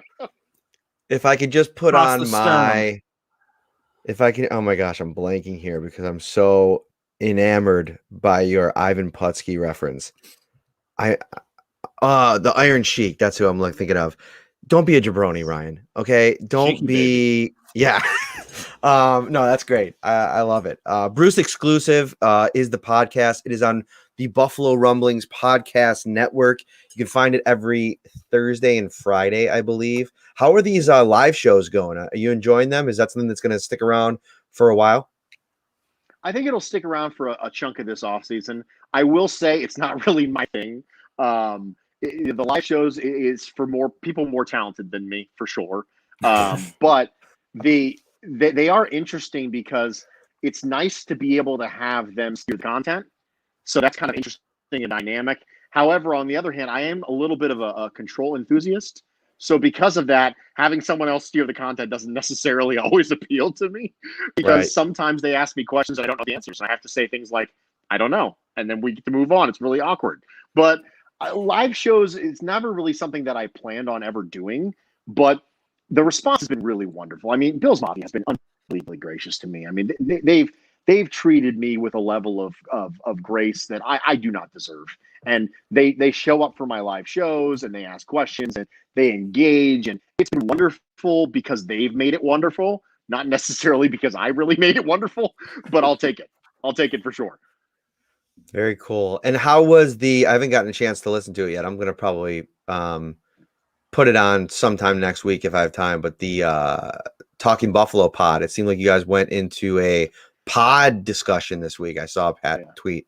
if I could just put Across on the sternum. oh my gosh, I'm blanking here because I'm so enamored by your Ivan Putski reference. The Iron Sheik, that's who I'm thinking of. Don't be a jabroni, Ryan. Okay. Don't Cheeky be, baby. yeah. No, that's great. I love it. Bruce Exclusive is the podcast. It is on the Buffalo Rumblings Podcast Network. You can find it every Thursday and Friday, I believe. How are these live shows going? Are you enjoying them? Is that something that's going to stick around for a while? I think it'll stick around for a chunk of this offseason. I will say it's not really my thing. The live shows is for more people more talented than me, for sure. But they are interesting because it's nice to be able to have them steer the content. So that's kind of interesting and dynamic. However, on the other hand, I am a little bit of a control enthusiast. So because of that, having someone else steer the content doesn't necessarily always appeal to me because sometimes they ask me questions and I don't know the answers. I have to say things like, I don't know. And then we get to move on. It's really awkward. But live shows is never really something that I planned on ever doing, but the response has been really wonderful. I mean, Bill's Mafia has been unbelievably gracious to me. I mean, they've treated me with a level of grace that I do not deserve. And they show up for my live shows and they ask questions and they engage. And it's been wonderful because they've made it wonderful, not necessarily because I really made it wonderful, but I'll take it. I'll take it for sure. Very cool. And how was I haven't gotten a chance to listen to it yet. I'm going to probably put it on sometime next week if I have time. But the Talking Buffalo pod, it seemed like you guys went into a pod discussion this week. I saw Pat tweet.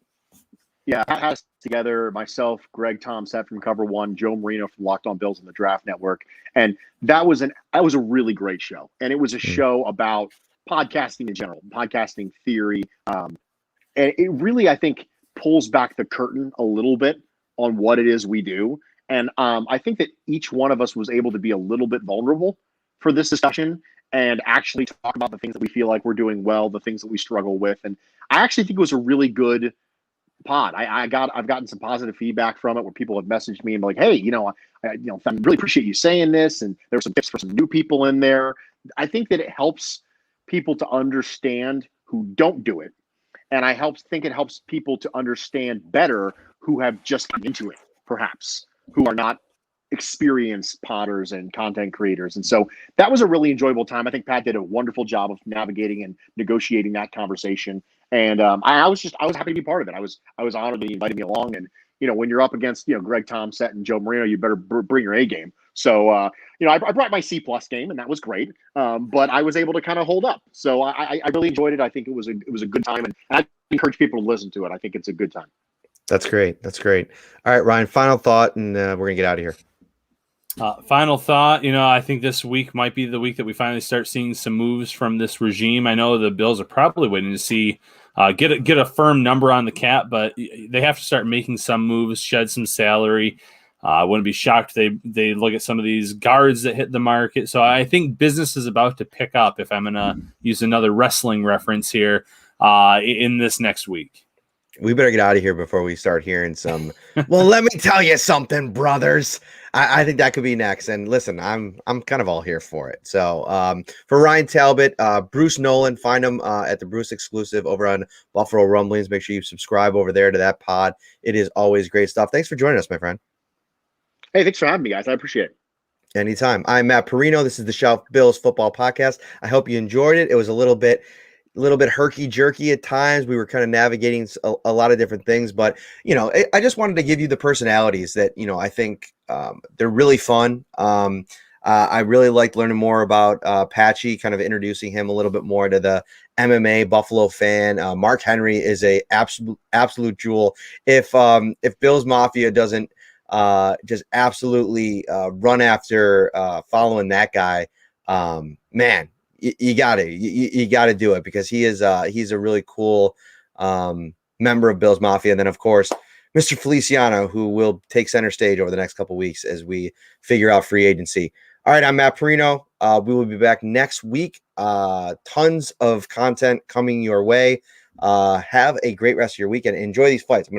Yeah, I had us together, myself, Greg Tomset from Cover One, Joe Marino from Locked On Bills and the Draft Network, and that was a really great show. And it was a show about podcasting in general, podcasting theory, and it really, I think, pulls back the curtain a little bit on what it is we do. And I think that each one of us was able to be a little bit vulnerable for this discussion and actually talk about the things that we feel like we're doing well, the things that we struggle with. And I actually think it was a really good pod. I've gotten some positive feedback from it where people have messaged me and be like, hey, I really appreciate you saying this. And there were some tips for some new people in there. I think that it helps people to understand who don't do it. And think it helps people to understand better who have just gotten into it, perhaps, who are not experienced potters and content creators. And so that was a really enjoyable time. I think Pat did a wonderful job of navigating and negotiating that conversation. And I was happy to be part of it. I was honored that he invited me along. And when you're up against Greg Tomset and Joe Marino, you better bring your A game. So I brought my C+ game, and that was great. But I was able to kind of hold up. So I really enjoyed it. I think it was a good time, and I encourage people to listen to it. I think it's a good time. That's great. That's great. All right, Ryan, final thought, and we're gonna get out of here. Final thought, I think this week might be the week that we finally start seeing some moves from this regime. I know the Bills are probably waiting to see get a firm number on the cap, but they have to start making some moves, shed some salary. I wouldn't be shocked if they look at some of these guards that hit the market. So I think business is about to pick up, if I'm going to use another wrestling reference here, in this next week. We better get out of here before we start hearing some. Well, let me tell you something, brothers. I think that could be next. And listen, I'm kind of all here for it. So for Ryan Talbot, Bruce Nolan, find him at the Bruce Exclusive over on Buffalo Rumblings. Make sure you subscribe over there to that pod. It is always great stuff. Thanks for joining us, my friend. Hey, thanks for having me, guys. I appreciate it. Anytime. I'm Matt Perino. This is the Shelf Bills Football Podcast. I hope you enjoyed it. It was a little bit herky-jerky at times. We were kind of navigating a lot of different things, but I just wanted to give you the personalities that I think they're really fun. I really liked learning more about Patchy, kind of introducing him a little bit more to the MMA Buffalo fan. Mark Henry is a absolute jewel. If Bills Mafia doesn't just absolutely run after following that guy, man. You gotta do it, because he's a really cool member of Bills Mafia. And then of course, Mr. Feliciano, who will take center stage over the next couple of weeks as we figure out free agency. All right, I'm Matt Perino. We will be back next week. Tons of content coming your way. Have a great rest of your weekend. Enjoy these fights.